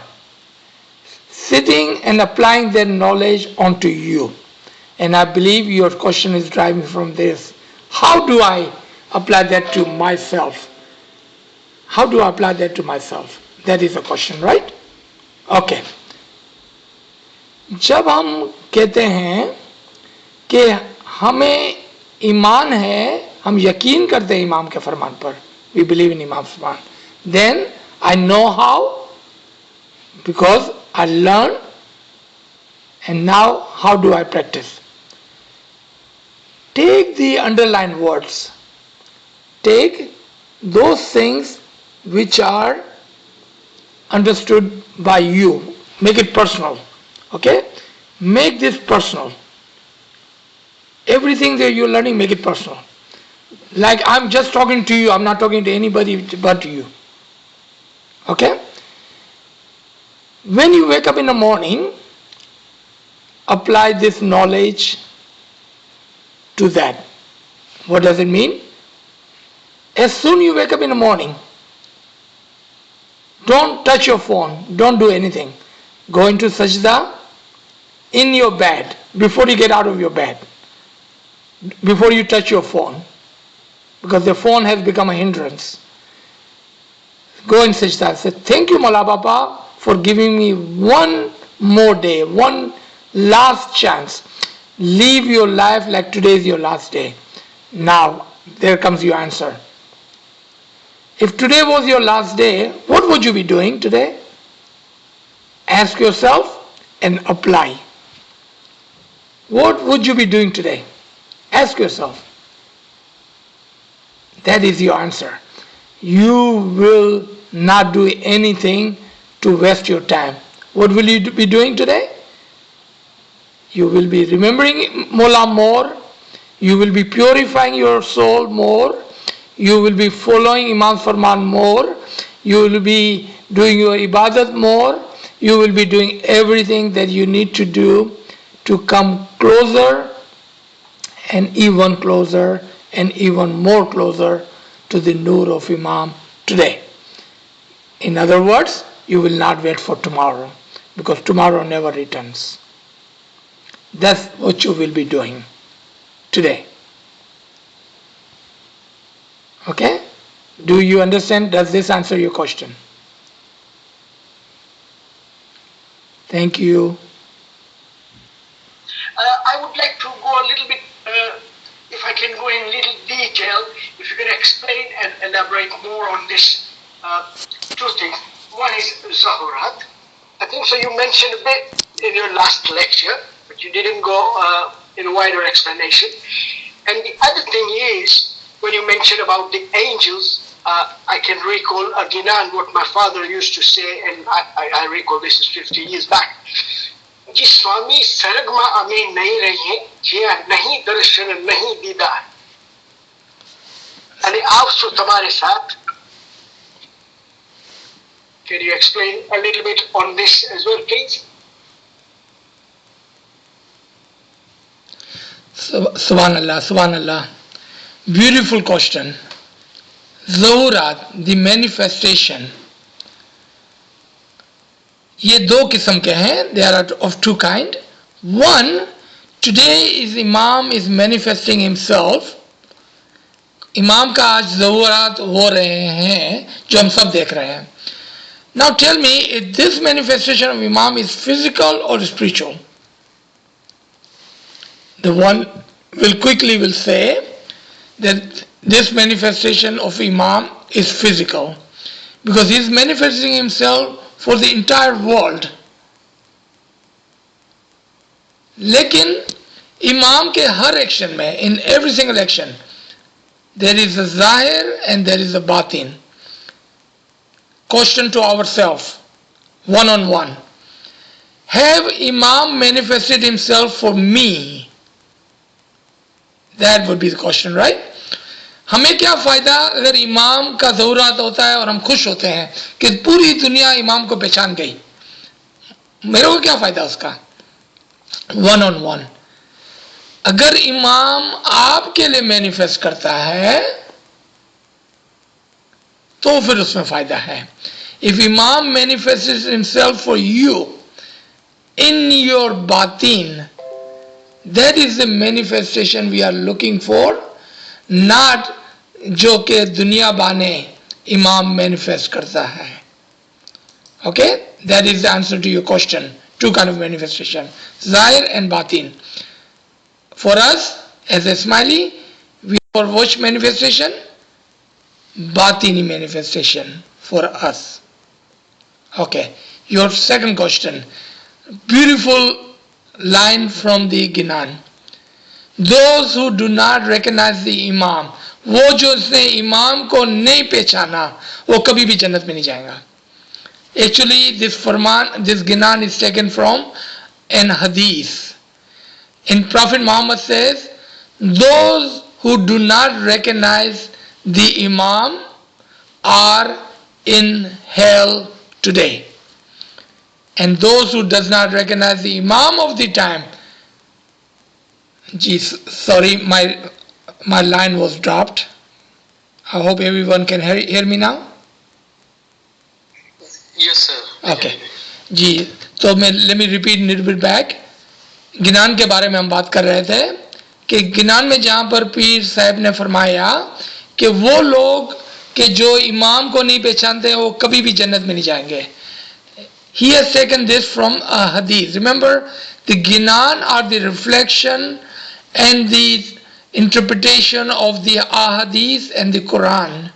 sitting and applying that knowledge onto you. And I believe your question is driving from this. How do I apply that to myself? How do I apply that to myself? That is the question, right? Okay. जब हम कहते हैं कि हमें ईमान है, हम यकीन करते हैं इमाम के फरमान पर, we believe in Imam's Farman, then I know how, because I learn, and now how do I practice? Take the underlined words. Take those things which are understood by you. Make it personal. Okay? Make this personal. Everything that you're learning, make it personal. Like I'm just talking to you, I'm not talking to anybody but you. Okay? When you wake up in the morning, apply this knowledge to that. What does it mean? As soon you wake up in the morning, don't touch your phone, don't do anything. Go into sajda in your bed, before you get out of your bed, before you touch your phone, because the phone has become a hindrance. Go in sajda and say, thank you Mawla Baba for giving me one more day, one last chance. Live your life like today is your last day. Now, there comes your answer. If today was your last day, what would you be doing today? Ask yourself and apply. What would you be doing today? Ask yourself. That is your answer. You will not do anything to waste your time. What will you be doing today? You will be remembering Mola more. You will be purifying your soul more. You will be following Imam's Farman more. You will be doing your ibadat more. You will be doing everything that you need to do to come closer and even closer and even more closer to the Noor of Imam today. In other words, you will not wait for tomorrow, because tomorrow never returns. That's what you will be doing today. Okay? Do you understand? Does this answer your question? Thank you. I would like to go a little bit, if I can go in little detail, if you you can explain and elaborate more on this, two things. One is Zahurat. I think so. You mentioned a bit in your last lecture, but you didn't go in a wider explanation. And the other thing is, when you mentioned about the angels, I can recall again what my father used to say, and I recall this is 50 years back. जी स्वामी स्वर्ग में अमीन नहीं रही है, जिया नहीं दर्शन नहीं दीदार, यानी आप सो तुम्हारे साथ. Can you explain a little bit on this as well, please? Subhanallah, Subhanallah. Beautiful question. Zahurat, the manifestation. ये दो किस्म के हैं. They are of two kind. One, today is Imam is manifesting himself. इमाम का आज ज़हुरात हो रहे हैं जो हम सब देख रहे हैं. Now tell me, if this manifestation of Imam is physical or spiritual? The one will say that this manifestation of Imam is physical because he is manifesting himself for the entire world. लेकिन इमाम के हर action में, in every single action, there is a zahir and there is a batin. Question to ourselves, one on one. Have Imam manifested himself for me? That would be the question, right? हमें क्या फ़ायदा अगर इमाम का ज़हुरात होता है और हम खुश होते हैं कि पूरी दुनिया इमाम को पहचान गई. मेरे को क्या फ़ायदा उसका? One on one. अगर इमाम आपके लिए मैनिफेस्ट करता है तो फिर उसमें फ़ायदा है. If Imam manifests himself for you in your batin, that is the manifestation we are looking for, not जो के दुनिया बाने इमाम manifest करता है. Okay, that is the answer to your question. Two kind of manifestation, zahir and batin. For us as a smiley, we for which manifestation? Batini manifestation for us. Okay, your second question, beautiful line from the Ginan. Those who do not recognize the Imam, वो जो उसने इमाम को नहीं पहचाना वो कभी भी जन्नत में नहीं जाएगा. Actually, this Farman, this Ginan is taken from an hadith. And Prophet Muhammad says, those who do not recognize the Imam are in hell today. And those who does not recognize the Imam of the time, sorry, my line was dropped. I hope everyone can hear me now. Yes, sir. Okay. जी, तो let me repeat a little bit back. गिनान के बारे में हम बात कर रहे थे कि गिनान में जहाँ पर पीर साहब ने फरमाया कि वो लोग कि जो इमाम को नहीं पहचानते वो कभी भी जन्नत में नहीं जाएंगे. He has taken this from a hadith. Remember, the Ginan are the reflection and the interpretation of the ahadith and the Quran.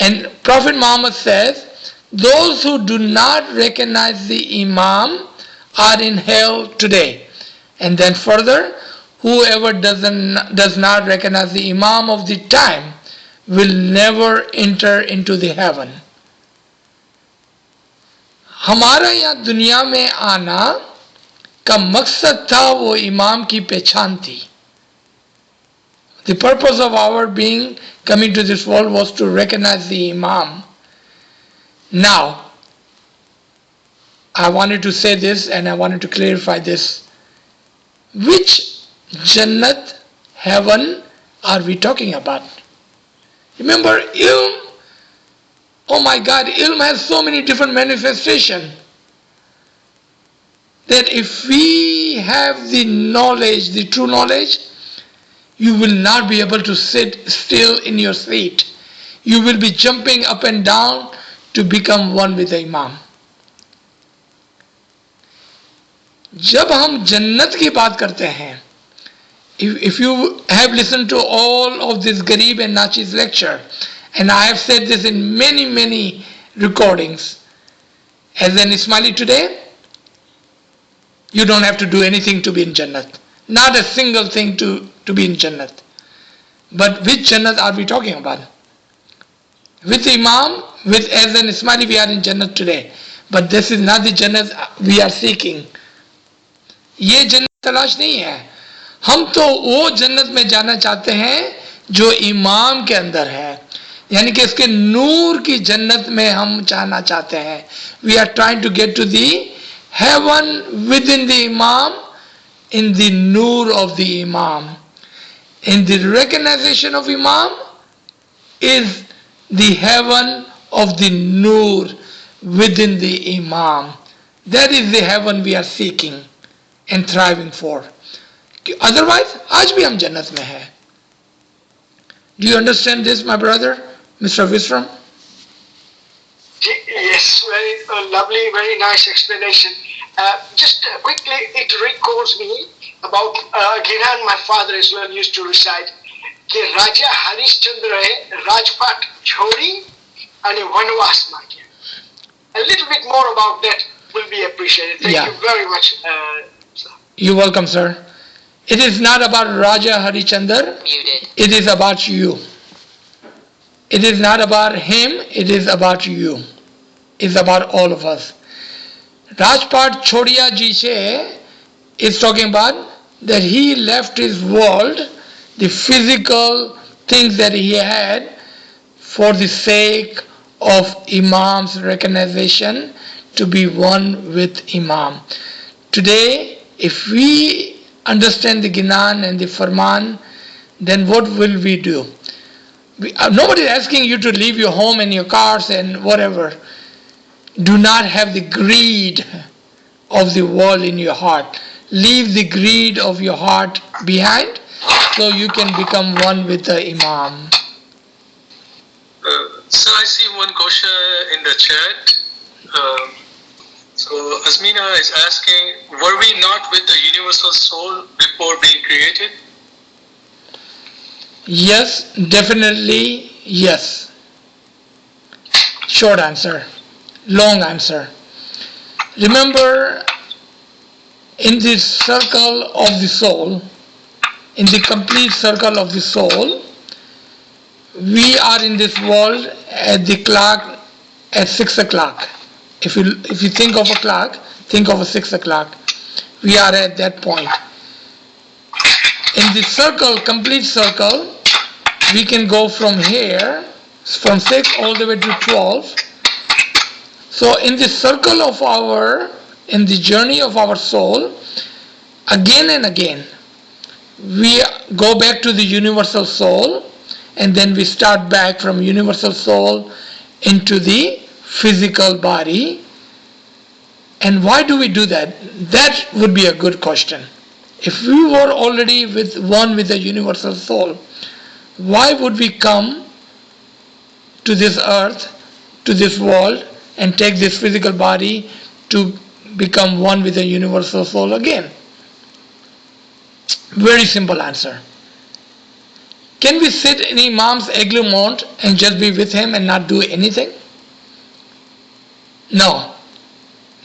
And Prophet Muhammad says, those who do not recognize the Imam are in hell today. And then further, whoever does not recognize the Imam of the time will never enter into the heaven. हमारा यहाँ दुनिया में आना का मकसद था वो इमाम की पहचान थी. The purpose of our being coming to this world was to recognize the Imam. Now, I wanted to say this and I wanted to clarify this. Which Jannat, heaven, are we talking about? Remember, ilm, oh my God, ilm has so many different manifestations that if we have the knowledge, the true knowledge, you will not be able to sit still in your seat. You will be jumping up and down to become one with the Imam. जब हम जन्नत की बात करते हैं, if you have listened to all of this Garib and Nachi's lecture, and I have said this in many recordings, as an Ismaili today, you don't have to do anything to be in Jannat. Not a single thing to be in Jannat. But which Jannat are we talking about? With Imam, as an Ismaili, we are in Jannat today. But this is not the Jannat we are seeking. ये जन्नत तलाश नहीं है. हम तो वो जन्नत में जाना चाहते हैं जो इमाम के अंदर है, यानी कि इसके नूर की जन्नत में हम जाना चाहते हैं. We are trying to get to the heaven within the Imam, in the noor of the Imam. In the recognition of Imam is the heaven of the noor within the Imam. That is the heaven we are seeking and thriving for. Otherwise, आज भी हम जन्नत में हैं. Do you understand this, my brother, Mr. Visram? Yes, very lovely, very nice explanation. Just quickly, it recalls me about Giran, my father as well used to recite कि राजा हरिश्चंद्र राजपाट छोड़ी and वनवास मांगे. A little bit more about that will be appreciated. Thank you very much, sir. You're welcome, sir. It is not about Raja Harichandar. It is about you. It is not about him. It is about you. It's about all of us. Rajpat Chodiya Ji is talking about that he left his world, the physical things that he had, for the sake of Imam's recognition, to be one with Imam. Today, if we understand the Ginan and the Farman, then what will we do? Nobody is asking you to leave your home and your cars and whatever. Do not have the greed of the world in your heart. Leave the greed of your heart behind so you can become one with the Imam. So I see one question in the chat. So Asmina is asking, were we not with the universal soul before being created? Yes, definitely yes. Short answer. Long answer. Remember, in this circle of the soul, in the complete circle of the soul, we are in this world at the clock at 6 o'clock. If you think of a clock, think of a 6 o'clock. We are at that point. In the circle, complete circle, we can go from here, from 6 all the way to 12. So in the circle of in the journey of our soul, again and again, we go back to the universal soul, and then we start back from universal soul into the physical body. And why do we do that? That would be a good question. If we were already one with the universal soul, why would we come to this earth, to this world, and take this physical body to become one with the universal soul again? Very simple answer. Can we sit in Imam's agreement and just be with him and not do anything? No.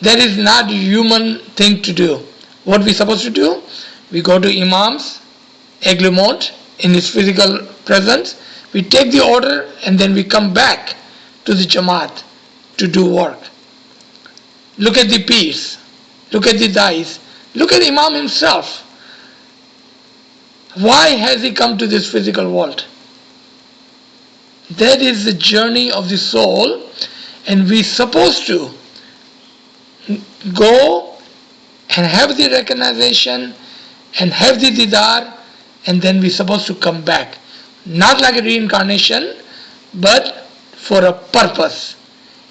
That is not a human thing to do. What we supposed to do? We go to Imam's agreement in his physical presence. We take the order and then we come back to the Jamaat to do work. Look at the peers. Look at the dais. Look at Imam himself. Why has he come to this physical world? That is the journey of the soul, and we're supposed to go and have the recognition and have the didar, and then we're supposed to come back. Not like a reincarnation, but for a purpose.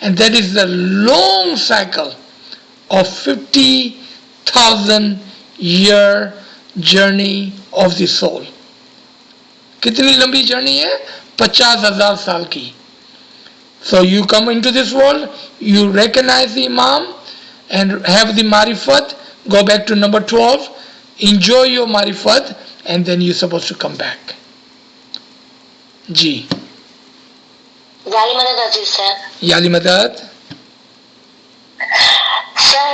And that is the long cycle of 50,000 year journey of the soul. कितनी लंबी journey है? 50,000 साल की. So you come into this world, you recognize the Imam and have the marifat, go back to number 12, enjoy your marifat, and then you're supposed to come back. जी. Yali Madad Aziz sir. Yali Madad. Sir,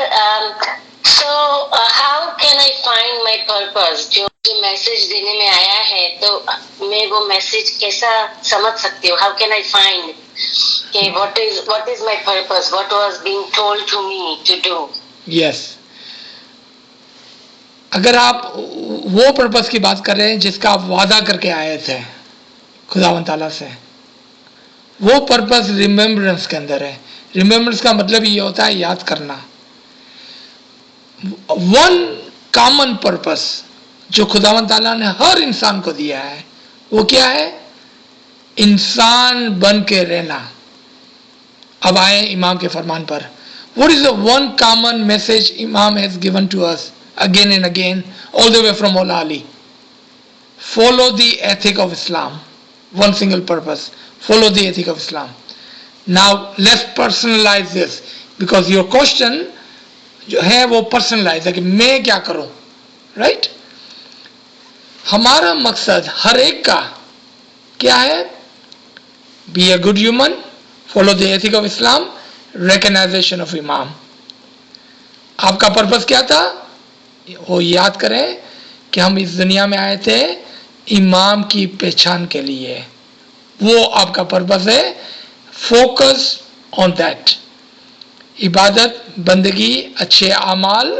so how can I find my purpose? जो message देने में आया है तो मैं वो message कैसा समझ सकती हूँ? How can I find कि what is my purpose? What was being told to me to do? Yes. अगर आप वो पर्पस की बात कर रहे हैं जिसका आप वादा करके आए थे खुदावंद ताला से, वो पर्पस रिमेम्बरेंस के अंदर है. रिमेम्बरेंस का मतलब ये होता है याद करना. वन कॉमन पर्पस जो खुदावंद ताला ने हर इंसान को दिया है वो क्या है? इंसान बन के रहना. अब आए इमाम के फरमान पर. What is the one common message Imam has given to us again and again, all the way from Mawla Ali? Follow the ethic of Islam. One single purpose. Follow the ethic of Islam. Now let's personalize this, because your question जो है वो personalize है कि मैं क्या करूं, right? हमारा मकसद हर एक का क्या है? Be a good human, follow the ethic of Islam, recognition of Imam. आपका पर्पस क्या था? वो याद करें कि हम इस दुनिया में आए थे इमाम की पहचान के लिए. वो आपका पर्पस है. Focus on that. इबादत, बंदगी, अच्छे आमाल,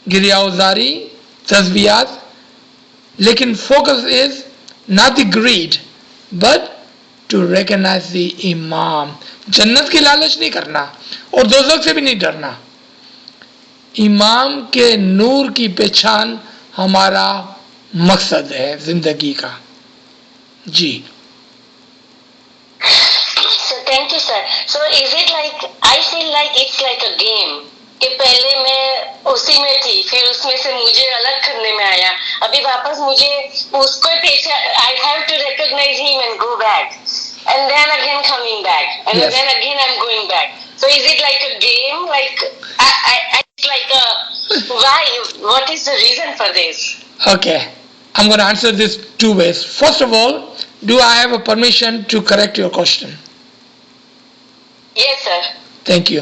गिरियाउजारी, तस्बीहात, लेकिन focus is not the greed but to recognise the इमाम. जन्नत की लालच नहीं करना और दोज़ख से भी नहीं डरना. इमाम के नूर की पहचान हमारा मकसद है जिंदगी का. जी. So thank you sir. So is it like, I feel like it's like a game कि पहले मैं उसी में थी, फिर उसमें से मुझे अलग करने में आया, अभी वापस मुझे उसको पहचान, I have to recognize him and go back, and then again coming back, and Yes. then again I'm going back. So is it like a game? Like it's like a why? What is the reason for this? Okay, I'm going to answer this two ways. First of all, do I have a permission to correct your question? Yes sir. Thank you.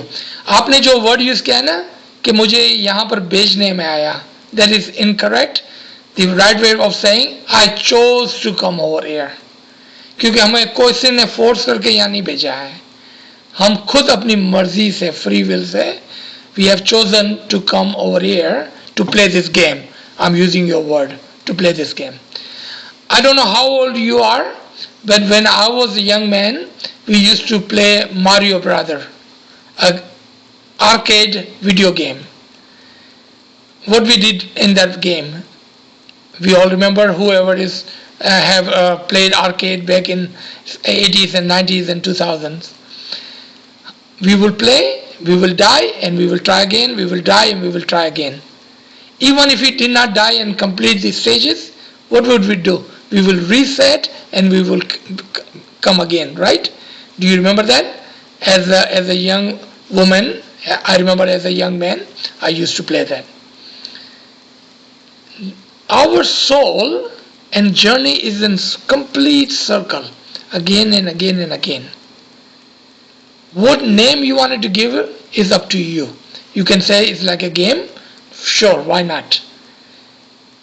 आपने जो word use किया है ना कि मुझे यहाँ पर भेजने में आया, that is incorrect. The right way of saying I chose to come over here, क्योंकि हमें किसी ने फोर्स करके यहाँ नहीं भेजा है. हम खुद अपनी मर्जी से, फ्री विल से, we have chosen to come over here to play this game. I am using your word, to play this game. I don't know how old you are, but when I was a young man, we used to play Mario Brother, an arcade video game. What we did in that game, we all remember, whoever is have played arcade back in 80s and 90s and 2000s. We will play, we will die, and we will try again, we will die, and we will try again. Even if we did not die and complete the stages, what would we do? We will reset and we will come again, right? Do you remember that? As a young woman, I remember as a young man, I used to play that. Our soul and journey is in complete circle, again and again and again. What name you wanted to give it is up to you. You can say it's like a game, sure, why not?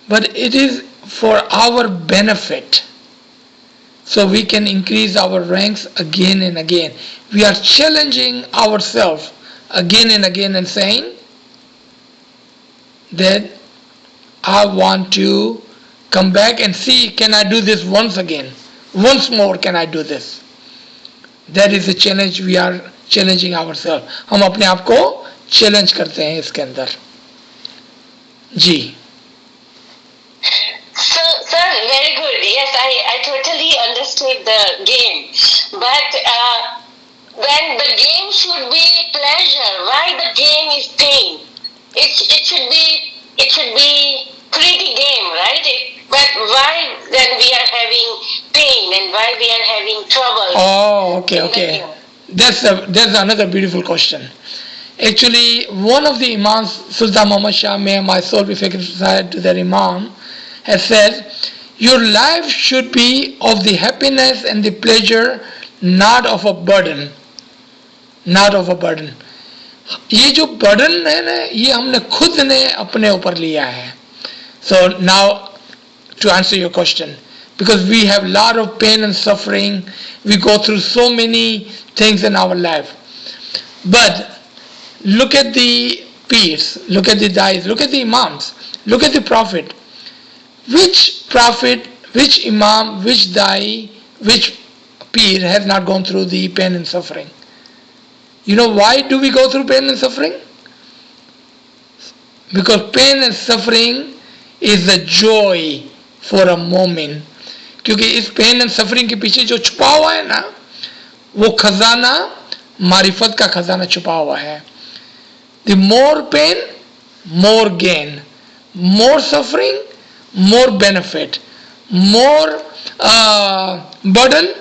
But it is for our benefit, so we can increase our ranks again and again. We are challenging ourselves again and again and saying that I want to come back and see, can I do this once again, once more, can I do this? That is the challenge. We are challenging ourselves. हम अपने आप को challenge करते हैं इसके अंदर. जी. So, sir, very good. Yes, I totally understood the game. But when the game should be pleasure, why the game is pain? It should be pretty game, right? But why then we are having pain and why we are having trouble? Oh, okay. That's another beautiful question. Actually, one of the Imams, Sultan Muhammad Shah, may my soul be said to that Imam, has said, your life should be of the happiness and the pleasure, not of a burden. Not of a burden. ये जो burden है ना, ये हमने खुद ने अपने ऊपर लिया है. So now, to answer your question, because we have a lot of pain and suffering, we go through so many things in our life. But look at the peers, look at the dais, look at the imams, look at the prophet. Which prophet, which imam, which dai, which peer has not gone through the pain and suffering? You know why do we go through pain and suffering? Because pain and suffering is a joy for a moment. क्योंकि इस pen and suffering के पीछे जो छुपा हुआ है ना, वो खजाना मारिफत का खजाना छुपा हुआ है. The more pain, more gain. More suffering, more benefit. More burden,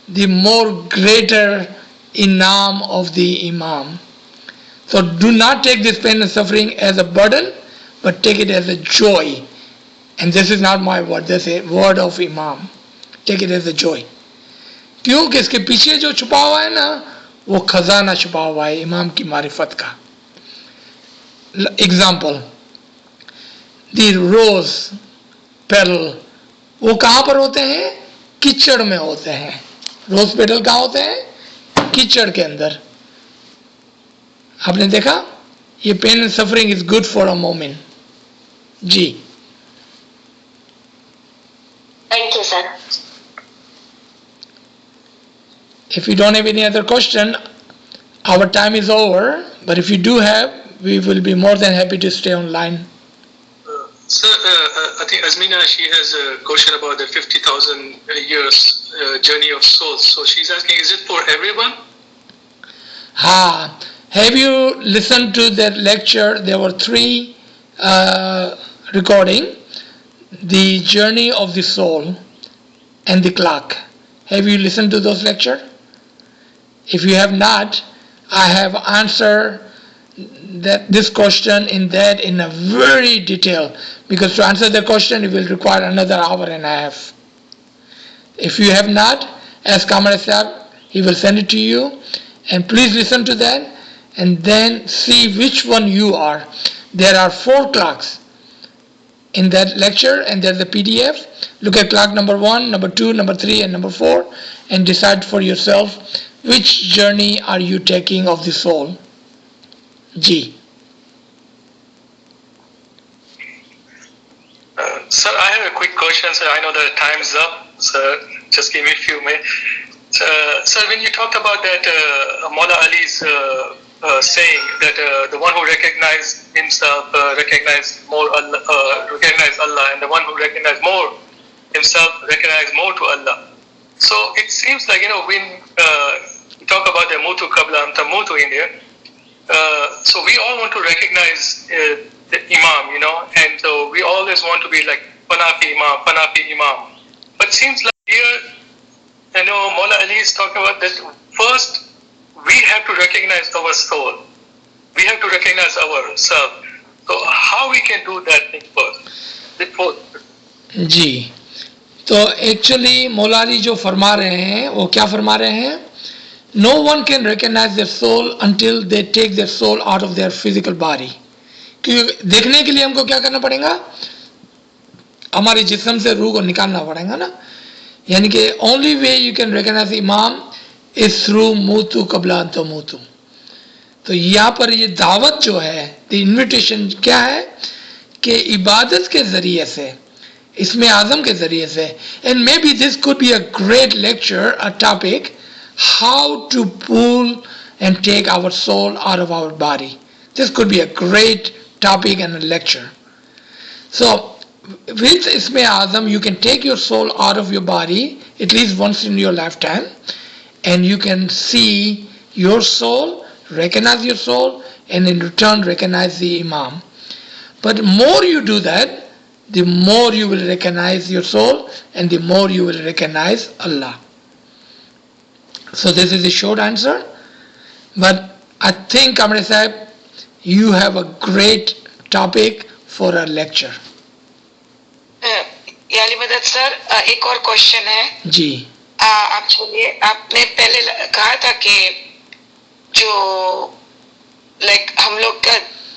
the more greater inam of the imam. So do not take this pain and suffering as a burden, but take it as a joy. And this is not my word, this is a word of imam. Take it as a joy. क्योंकि इसके पीछे जो छुपा हुआ है ना, वो खजाना छुपा हुआ है इमाम की मारिफत का. Example, the rose petal, वो कहाँ पर होते हैं? कीचड़ में होते हैं. रोज पेटल कहाँ होते हैं? कीचड़ के अंदर. आपने देखा? ये pen and suffering is good for a moment. जी. Thank you, sir. If you don't have any other question, our time is over. But if you do have, we will be more than happy to stay online. Sir, I think Azmina, she has a question about the 50,000 years journey of souls. So she's asking, is it for everyone? Have you listened to that lecture? There were 3 recording. The journey of the soul and the clock. Have you listened to those lectures? If you have not, I have answered this question in a very detail, because to answer the question it will require another hour and a half. If you have not, ask Kamar Sahib, he will send it to you, and please listen to that and then see which one you are. There are 4 clocks in that lecture, and there's a PDF. Look at clock number 1, number 2, number 3, and number 4, and decide for yourself which journey are you taking of the soul. Ji. Sir, I have a quick question, sir. I know the time's up, sir. Just give me a few minutes. Sir, when you talked about that Maula Ali's saying that the one who recognized himself recognized Allah, and the one who recognized more himself recognized more to Allah. So it seems like, when we talk about the Mutu Qabla Anta Mutu in here, so we all want to recognize the Imam, and so we always want to be like Panafi Imam. But it seems like here, Maula Ali is talking about that first we have to recognize our soul. We have to recognize ourselves. So how we can do that thing first? जी, तो actually Maulani जो फरमा रहे हैं वो क्या फरमा रहे हैं? No one can recognize their soul until they take their soul out of their physical body. क्योंकि देखने के लिए हमको क्या करना पड़ेगा? हमारे जिस्म से रूह को निकालना पड़ेगा ना. यानी कि only way you can recognize Imam is through Mutu Qabla Anta Mutu. तो यहाँ पर ये दावत जो है, the invitation क्या है कि इबादत के ज़रिए से, इसमें आज़म के ज़रिए से, and maybe this could be a great lecture, a topic, how to pull and take our soul out of our body. This could be a great topic and a lecture. So with Isme Azam, you can take your soul out of your body at least once in your lifetime, and you can see your soul, recognize your soul, and in return recognize the Imam. But more you do that, the more you will recognize your soul, and the more you will recognize Allah. So this is a short answer, but I think, Kamar Sahib, you have a great topic for a lecture. याली मदद sir, एक और question है जी। आपने पहले कहा था कि जो लाइक हम लोग का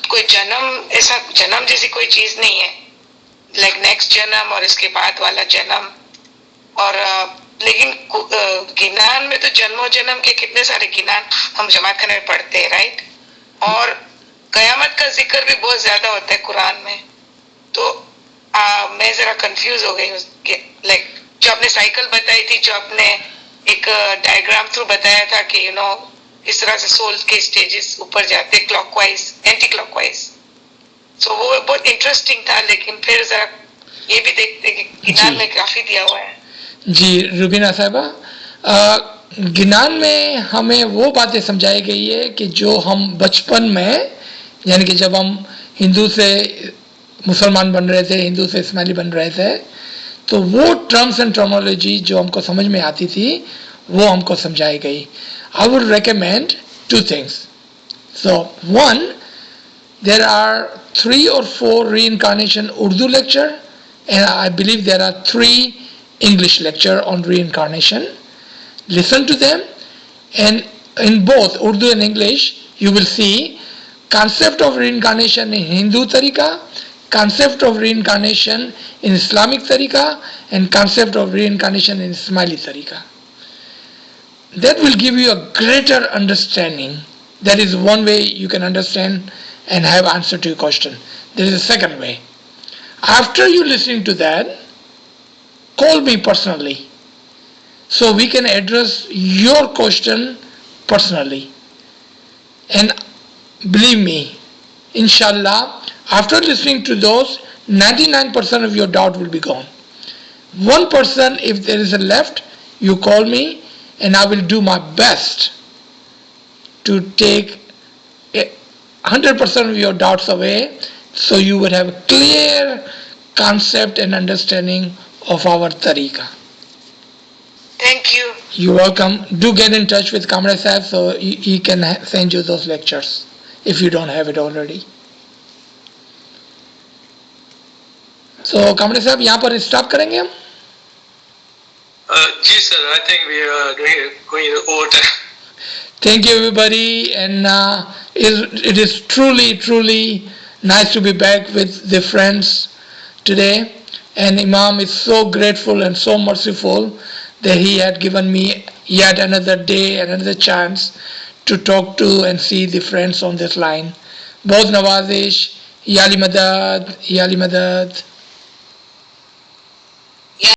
कोई जन्म, ऐसा जन्म जैसी कोई चीज नहीं है, लाइक नेक्स्ट जन्म और इसके बाद वाला जन्म, और लेकिन गिनान में तो जन्मों जन्म के कितने सारे गिनान हम जमात खाने में पढ़ते हैं, राइट? और कयामत का जिक्र भी बहुत ज्यादा होता है कुरान में। तो मैं जरा कंफ्यूज हो गई, लाइक जो आपने साइकिल बताई थी, जो आपने एक डायग्राम थ्रू बताया था कि इस तरह से सोल के स्टेजेस ऊपर जाते क्लॉकवाइज एंटी क्लॉकवाइज, सो वो बहुत इंटरेस्टिंग था। लेकिन फिर जरा ये भी देखते कि गिनान में काफी दिया हुआ है। जी रुबीना साहिबा, गिनान में हमें वो बातें समझाई गई है कि जो हम बचपन में, यानी कि जब हम हिंदू से मुसलमान बन रहे थे, हिंदू से इस्माइली बन रहे थे, तो वो टर्म्स एंड टर्मोलॉजी जो हमको समझ में आती थी वो हमको समझाई गई। I would recommend two things. So one, there are 3 or 4 reincarnation Urdu lecture, and I believe there are 3 English lecture on reincarnation. Listen to them, and in both Urdu and English you will see concept of reincarnation in Hindu tarika, concept of reincarnation in Islamic tarika, and concept of reincarnation in Ismaili tarika. That will give you a greater understanding. That is one way you can understand and have answer to your question. There is a second way. After you listening to that, call me personally so we can address your question personally. And believe me, inshallah, after listening to those, 99% of your doubt will be gone. 1%, if there is a left, you call me and I will do my best to take 100% of your doubts away, so you would have a clear concept and understanding of our tariqah. Thank you. You're welcome. Do get in touch with Kamra Sahib so he can send you those lectures if you don't have it already. So Kamra Sahib, यहाँ पर stop करेंगे हम? जी sir, I think we are going over time. Thank you everybody, and it is truly nice to be back with the friends today, and Imam is so grateful and so merciful that he had given me yet another day, another chance to talk to and see the friends on this line. Both Nawazish, Yali Madad.